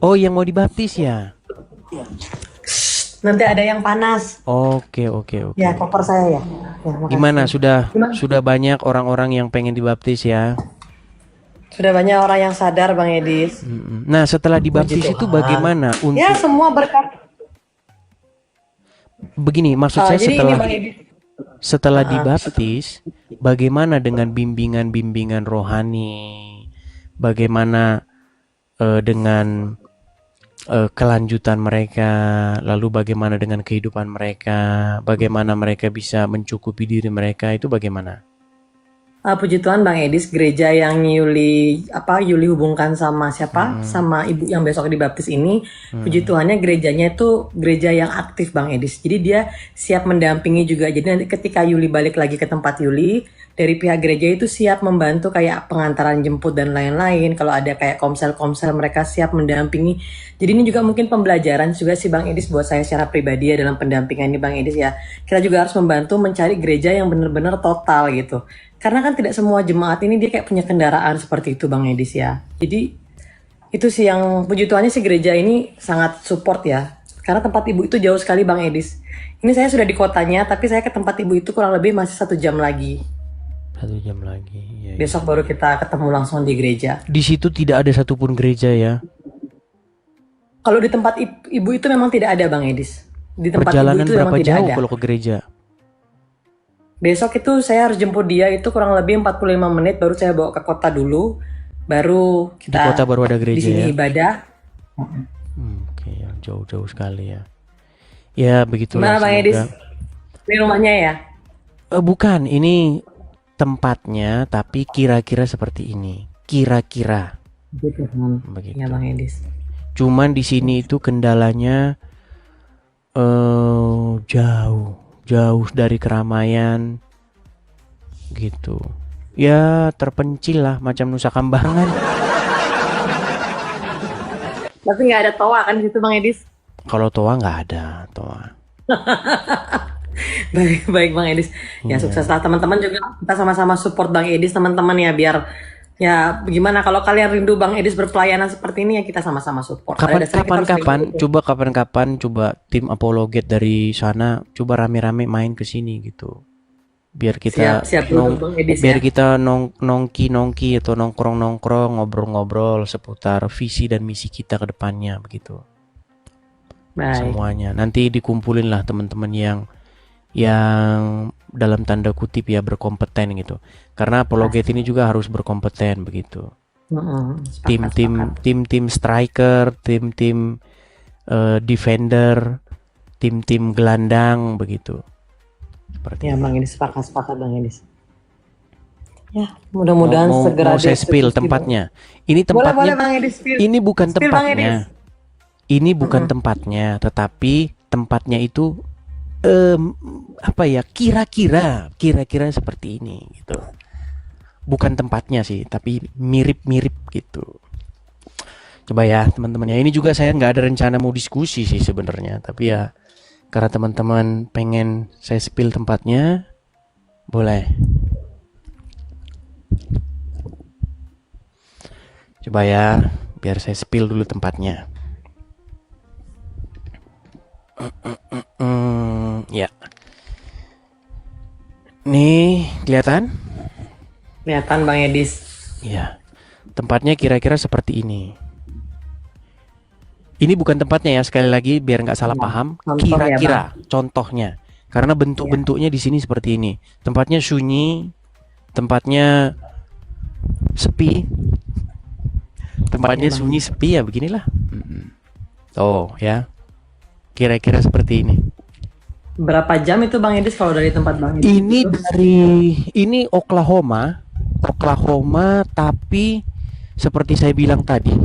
Oh, yang mau dibaptis ya? Nanti ada yang panas. Oke. Ya, koper saya ya. Gimana? Sudah banyak orang-orang yang pengen dibaptis ya? Sudah banyak orang yang sadar Bang Edis. Nah, setelah dibaptis itu bagaimana? Ya, semua berkat. Begini, maksud saya Jadi ini Bang Edis. setelah dibaptis, bagaimana dengan bimbingan-bimbingan rohani? Bagaimana dengan kelanjutan mereka, lalu bagaimana dengan kehidupan mereka, bagaimana mereka bisa mencukupi diri mereka, itu bagaimana? Puji Tuhan Bang Edis, gereja yang Yuli hubungkan sama siapa? Sama ibu yang besok dibaptis ini. Puji Tuhannya gerejanya itu gereja yang aktif Bang Edis. Jadi dia siap mendampingi juga. Jadi nanti ketika Yuli balik lagi ke tempat Yuli, dari pihak gereja itu siap membantu kayak pengantaran jemput dan lain-lain. Kalau ada kayak komsel-komsel, mereka siap mendampingi. Jadi ini juga mungkin pembelajaran juga sih Bang Edis buat saya secara pribadi ya dalam pendampingan ini Bang Edis ya. Kita juga harus membantu mencari gereja yang benar-benar total gitu. Karena kan tidak semua jemaat ini dia kayak punya kendaraan seperti itu Bang Edis ya. Jadi itu sih yang puji Tuhannya sih gereja ini sangat support ya. Karena tempat ibu itu jauh sekali Bang Edis. Ini saya sudah di kotanya, tapi saya ke tempat ibu itu kurang lebih masih 1 jam lagi. 1 jam lagi. Ya. Besok baru kita ketemu langsung di gereja. Di situ tidak ada satupun gereja ya? Kalau di tempat ibu itu memang tidak ada Bang Edis. Di tempat Perjalanan ibu itu berapa memang tidak jauh ada. kalau ke gereja? Besok itu saya harus jemput dia itu kurang lebih 45 menit baru saya bawa ke kota dulu. Baru Di kita kota baru ada di gereja sini ya? ibadah. Oke, ya, jauh-jauh sekali ya. Ya begitulah Gimana Bang Edis? semoga. Ini rumahnya ya? Bukan, ini tempatnya tapi kira-kira seperti ini. Kira-kira Gitu kan. begitu. Ya Bang Edis. Cuman di sini itu kendalanya jauh dari keramaian gitu. Ya terpencil lah macam Nusa Kambangan. Tapi nggak ada toa kan di situ Bang Edis? Kalau toa nggak ada toa. Baik Bang Edis. Ya sukses lah teman-teman juga. Kita sama-sama support Bang Edis teman-teman ya biar ya gimana kalau kalian rindu Bang Edis berpelayanan seperti ini ya kita sama-sama support. Pada dasarnya kita harus Kapan-kapan coba tim apologet dari sana coba rame-rame main ke sini gitu. Biar kita Siap dulu, Bang Edis, biar ya. kita nongki atau nongkrong ngobrol-ngobrol seputar visi dan misi kita ke depannya begitu. Baik. Semuanya. Nanti dikumpulin lah teman-teman yang dalam tanda kutip ya berkompeten gitu. Karena apologet ini juga harus berkompeten begitu. Sepakat. Tim striker, tim defender, tim gelandang begitu. Seperti Ya Bang Edis sepakat Bang Edis. Ya mudah-mudahan mau segera saya spill dieksekusi, tempatnya. Ini tempatnya. Boleh Bang Edis spill. Ini bukan Spill, Bang tempatnya. Edis. Ini bukan tempatnya, tetapi tempatnya itu kira-kira seperti ini gitu. Bukan tempatnya sih, tapi mirip-mirip gitu. Coba ya teman-teman ya. Ini juga saya nggak ada rencana mau diskusi sih sebenarnya, tapi ya karena teman-teman pengen saya spill tempatnya, boleh. Coba ya, biar saya spill dulu tempatnya. Ya. Nih, kelihatan? Kelihatan Bang Edis. Ya. Tempatnya kira-kira seperti ini. Ini bukan tempatnya ya, sekali lagi biar nggak salah paham. contoh ya, Kira-kira contohnya. Karena bentuk-bentuknya di sini seperti ini. Tempatnya sunyi, tempatnya sepi. Tempatnya sunyi sepi ya beginilah. Oh ya. Kira-kira seperti ini. Berapa jam itu Bang Edis kalau dari tempat Bang Edis? Ini Oklahoma, tapi seperti saya bilang tadi,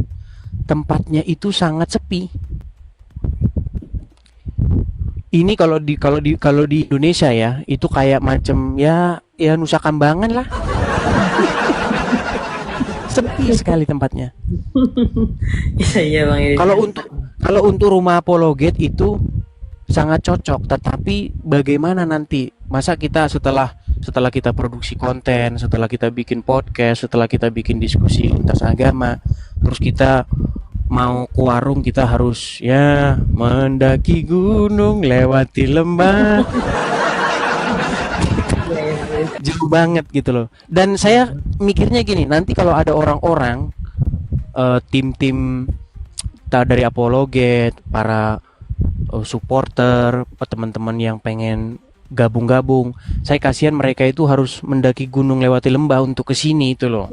tempatnya itu sangat sepi. Ini kalau di Indonesia ya, itu kayak macam ya Nusa Kambangan lah. Sepi sekali tempatnya. Iya Bang Edis. Kalau untuk rumah apologet itu sangat cocok, tetapi bagaimana nanti? Masa kita setelah kita produksi konten, setelah kita bikin podcast, setelah kita bikin diskusi lintas agama, terus kita mau ke warung, kita harus ya mendaki gunung, lewati lembah. Jauh banget gitu loh. Dan saya mikirnya gini, nanti kalau ada orang-orang tim-tim dari apologet, para supporter, teman-teman yang pengen gabung-gabung, saya kasihan mereka itu harus mendaki gunung lewati lembah untuk kesini itu loh.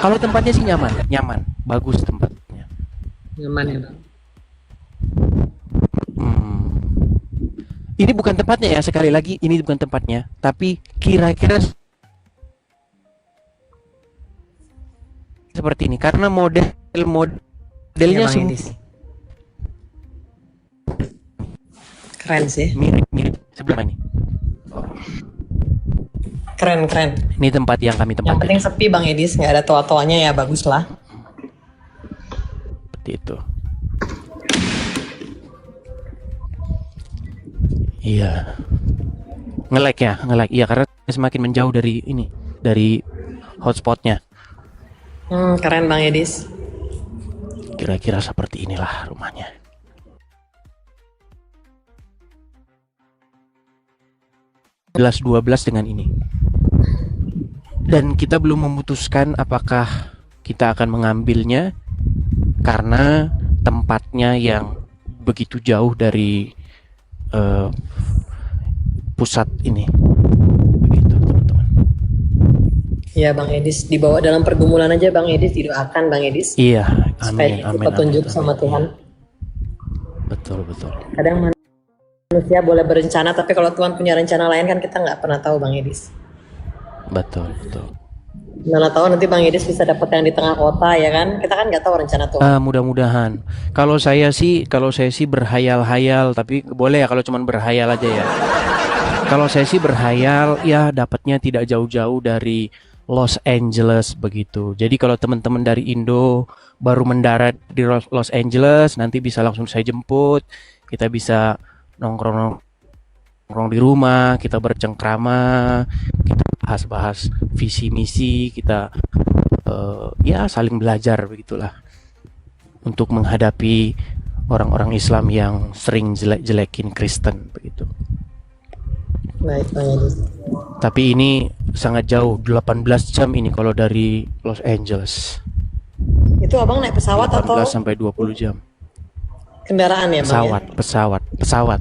Kalau tempatnya sih nyaman, bagus tempatnya. Nyaman ya Bang. Ini bukan tempatnya ya, sekali lagi ini bukan tempatnya, tapi kira-kira seperti ini karena modelnya Iya, Bang Edis. Keren sih. mirip sebelah ini. Keren. Ini tempat yang kami Yang tempatkan penting sepi Bang Edis, nggak ada toa-toanya ya bagus lah. seperti itu. Iya. Nge-lag. Iya, karena semakin menjauh dari hotspotnya. Keren Bang Edis. Kira-kira seperti inilah rumahnya. Jelas 12 dengan ini. Dan kita belum memutuskan apakah kita akan mengambilnya karena tempatnya yang begitu jauh dari pusat ini. Begitu, teman-teman. Ya Bang Edis, dibawa dalam pergumulan aja Bang Edis, didoakan Bang Edis. Iya, Supaya amin, petunjuk amin, sama amin. Tuhan. Betul, betul. Kadang manusia boleh berencana, tapi kalau Tuhan punya rencana lain kan kita nggak pernah tahu Bang Edis. Betul, betul. Mana tahu nanti Bang Edis bisa dapat yang di tengah kota ya kan? Kita kan nggak tahu rencana Tuhan. Mudah-mudahan. Kalau saya sih berhayal-hayal, tapi boleh ya kalau cuma berhayal aja ya. Kalau saya sih berhayal ya dapatnya tidak jauh-jauh dari Los Angeles begitu. Jadi kalau teman-teman dari Indo baru mendarat di Los Angeles, nanti bisa langsung saya jemput. Kita bisa nongkrong di rumah, kita bercengkrama, kita bahas-bahas visi misi, kita ya saling belajar begitulah untuk menghadapi orang-orang Islam yang sering jelek-jelekin Kristen begitu. Baik Bang Edis. Tapi ini sangat jauh, 18 jam ini kalau dari Los Angeles. Itu abang naik pesawat 18 atau sampai 20 jam. kendaraan ya Bang? Pesawat.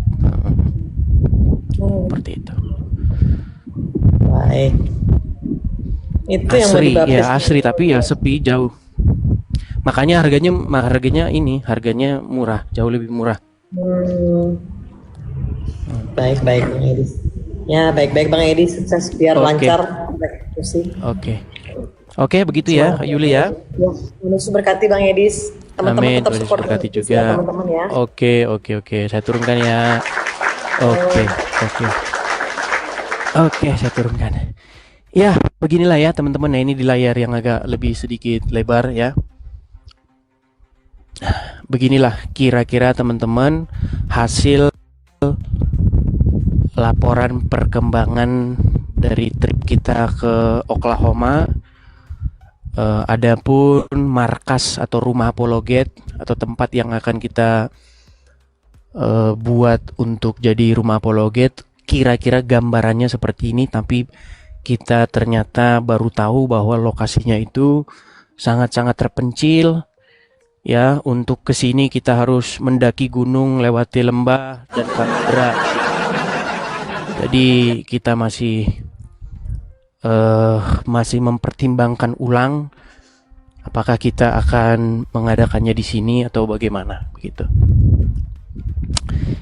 Oh, Seperti itu. baik. Itu yang mau Asri, dibaptis. ya asri tapi ya sepi jauh. Makanya harganya murah, jauh lebih murah. Baik Bang Edis. Ya baik Bang Edis, sukses biar Oke. lancar eksekusi. Oke, begitu ya, Yuli ya. Ya, Yesus berkati Bang Edis. Teman-teman Amin, tetap Tuhan support berkati Bang Edis juga. ya, teman-teman ya. Oke, saya turunkan ya. Oke, saya turunkan. Ya, beginilah ya teman-teman. Nah, ini di layar yang agak lebih sedikit lebar ya. Beginilah kira-kira teman-teman hasil laporan perkembangan dari trip kita ke Oklahoma. Adapun markas atau rumah apologet atau tempat yang akan kita buat untuk jadi rumah apologet, kira-kira gambarannya seperti ini, tapi kita ternyata baru tahu bahwa lokasinya itu sangat-sangat terpencil ya. Untuk kesini kita harus mendaki gunung, lewati lembah dan samudera. Jadi kita masih mempertimbangkan ulang apakah kita akan mengadakannya di sini atau bagaimana begitu.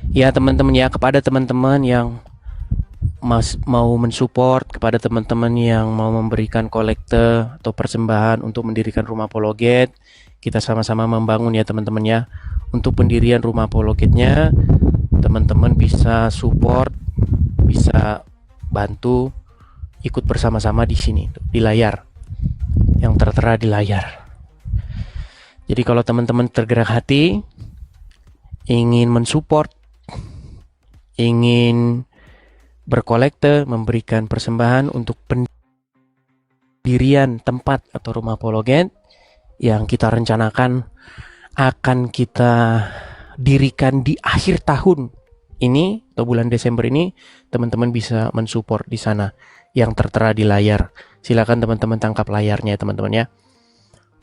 Ya teman-teman ya, kepada teman-teman yang mau mensupport, kepada teman-teman yang mau memberikan kolekte atau persembahan untuk mendirikan rumah apologet, kita sama-sama membangun ya teman-teman ya. Untuk pendirian rumah apologetnya, teman-teman bisa support, bisa bantu, ikut bersama-sama di sini di layar yang tertera di layar. Jadi kalau teman-teman tergerak hati ingin mensupport, ingin berkolekte, memberikan persembahan untuk pendirian tempat atau rumah apologet yang kita rencanakan akan kita dirikan di akhir tahun ini atau bulan Desember ini, teman-teman bisa mensupport di sana yang tertera di layar. Silakan teman-teman tangkap layarnya ya teman-teman ya.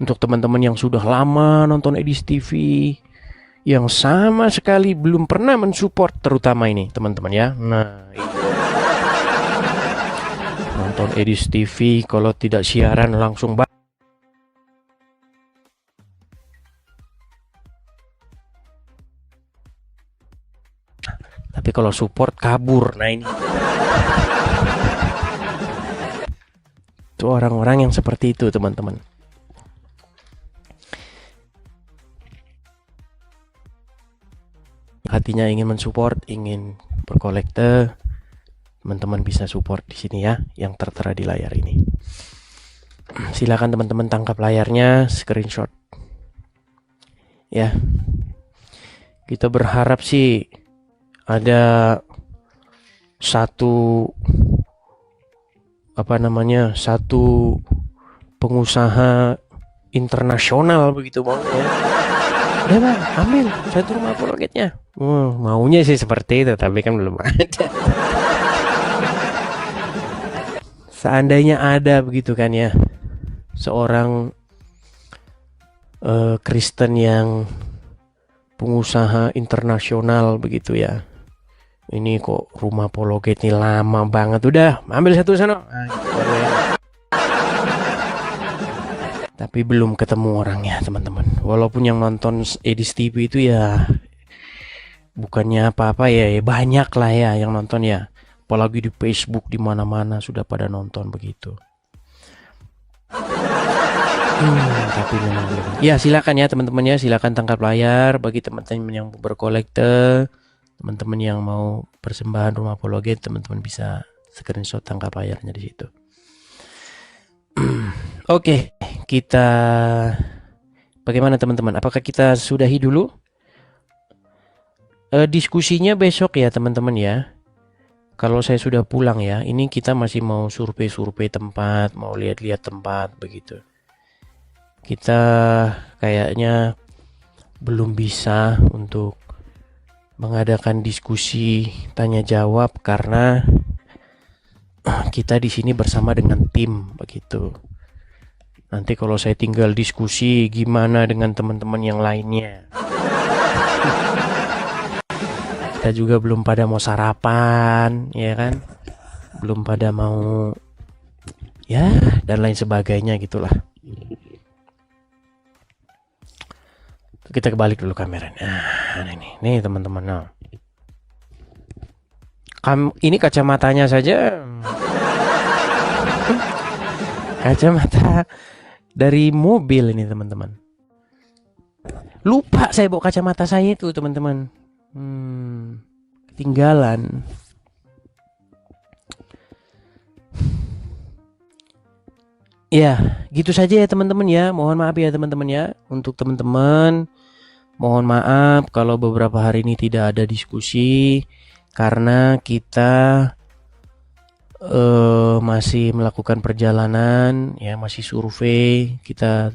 Untuk teman-teman yang sudah lama nonton Edis TV, yang sama sekali belum pernah mensupport terutama ini teman-teman ya. Nah, itu. Nonton Edis TV kalau tidak siaran langsung tapi kalau support kabur. Nah ini itu orang-orang yang seperti itu teman-teman. Hatinya ingin mensupport, ingin berkolekte, teman-teman bisa support di sini ya, yang tertera di layar ini. Silakan teman-teman tangkap layarnya, screenshot. Ya. Kita berharap sih ada satu pengusaha internasional begitu bang ya. Ya bang, ambil satu rumah apologetnya. Maunya sih seperti itu, tapi kan belum ada. Seandainya ada begitu kan ya, seorang Kristen yang pengusaha internasional begitu ya. Ini kok rumah apologet nih lama banget. Udah, ambil satu sana. Tapi belum ketemu orangnya teman-teman. Walaupun yang nonton Edis TV itu ya bukannya apa-apa ya, banyak lah ya yang nonton ya. Apalagi di Facebook di mana-mana sudah pada nonton begitu. Tapi memang belum. Ya silakan ya teman-teman ya, silakan tangkap layar bagi teman-teman yang berkolekte, teman-teman yang mau persembahan rumah apologet, teman-teman bisa screenshot tangkap layarnya di situ. Oke, kita bagaimana teman-teman? Apakah kita sudahi dulu? Diskusinya besok ya teman-teman ya. Kalau saya sudah pulang ya, ini kita masih mau survei-survei tempat, mau lihat-lihat tempat begitu. Kita kayaknya belum bisa untuk mengadakan diskusi tanya jawab karena kita di sini bersama dengan tim begitu. Nanti kalau saya tinggal diskusi gimana dengan teman-teman yang lainnya? Kita juga belum pada mau sarapan, ya kan? Belum pada mau ya dan lain sebagainya gitulah. Kita kebalik dulu kameranya. Nah, nih teman-teman. Nah. Ini kacamatanya saja. Kacamata dari mobil ini teman-teman. Lupa saya bawa kacamata saya itu teman-teman. Ketinggalan. Ya, gitu saja ya teman-teman ya. Mohon maaf ya teman-teman ya. Untuk teman-teman, mohon maaf kalau beberapa hari ini tidak ada diskusi karena kita masih melakukan perjalanan ya, masih survei. Kita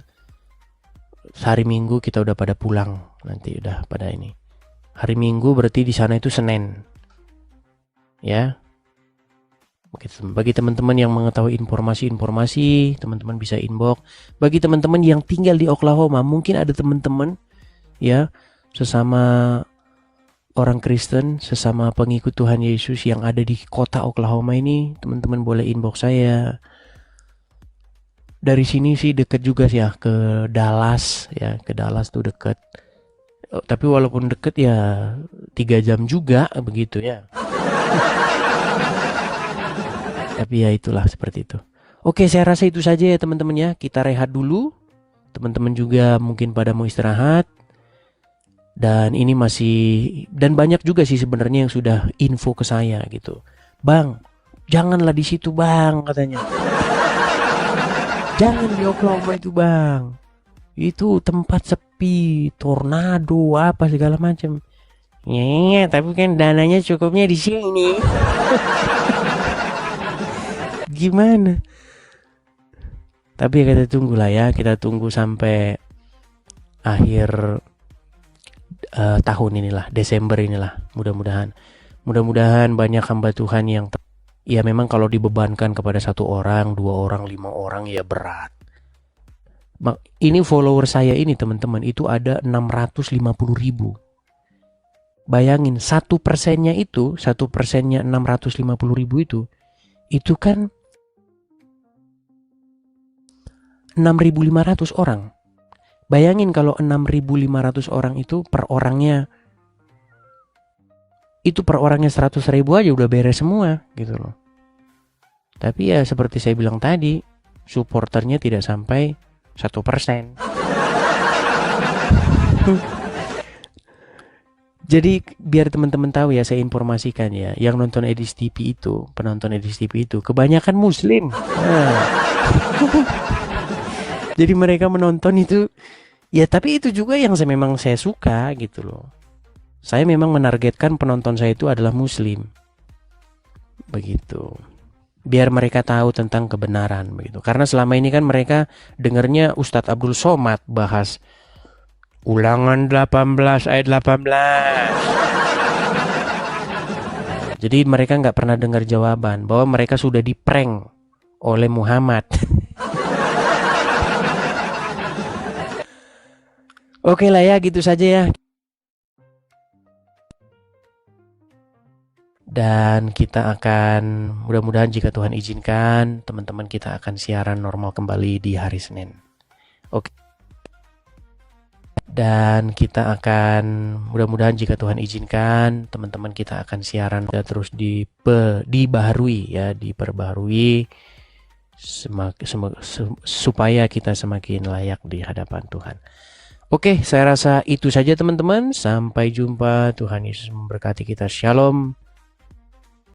hari Minggu kita udah pada pulang, nanti udah pada ini. Hari Minggu berarti di sana itu Senin. Ya. Bagi teman-teman yang mengetahui informasi-informasi, teman-teman bisa inbox. Bagi teman-teman yang tinggal di Oklahoma, mungkin ada teman-teman ya sesama orang Kristen, sesama pengikut Tuhan Yesus yang ada di kota Oklahoma ini, teman-teman boleh inbox saya. Dari sini sih deket juga sih ya ke Dallas ya, ke Dallas tuh deket. Tapi walaupun deket ya 3 jam juga begitu ya. Tapi ya itulah seperti itu. Oke, saya rasa itu saja ya teman-teman ya. Kita rehat dulu. Teman-teman juga mungkin pada mau istirahat. Dan ini masih, dan banyak juga sih sebenarnya yang sudah info ke saya gitu. Bang, janganlah di situ bang katanya. Jangan di Oklahoma itu bang. Itu tempat sepi, tornado apa segala macam. Ya, tapi kan dananya cukupnya di sini. Gimana? Tapi ya kita tunggulah ya, kita tunggu sampai akhir tahun inilah, Desember inilah, mudah-mudahan banyak hamba Tuhan yang ya memang kalau dibebankan kepada 1 orang, 2 orang, 5 orang ya berat. Ini follower saya ini teman-teman itu ada 650.000. Bayangin 1%-nya itu, 1%-nya 650.000 itu kan 6.500 orang. Bayangin kalau 6.500 orang itu per orangnya 100.000 aja udah beres semua gitu loh. Tapi ya seperti saya bilang tadi, supporternya tidak sampai 1%. Jadi biar teman-teman tahu ya, saya informasikan ya, yang nonton Edis TV itu, penonton Edis TV itu kebanyakan Muslim. Jadi mereka menonton itu ya, tapi itu juga yang memang saya suka gitu loh. Saya memang menargetkan penonton saya itu adalah Muslim. Begitu. Biar mereka tahu tentang kebenaran begitu. Karena selama ini kan mereka dengarnya Ustadz Abdul Somad bahas Ulangan 18 ayat 18. Jadi mereka nggak pernah dengar jawaban bahwa mereka sudah diprank oleh Muhammad. Oke lah ya, gitu saja ya. Dan kita akan, mudah-mudahan jika Tuhan izinkan, teman-teman kita akan siaran normal kembali di hari Senin. Oke. Dan kita akan, mudah-mudahan jika Tuhan izinkan, teman-teman kita akan siaran terus dibaharui ya, diperbaharui supaya kita semakin layak di hadapan Tuhan. Oke, saya rasa itu saja teman-teman. Sampai jumpa. Tuhan Yesus memberkati kita. Shalom.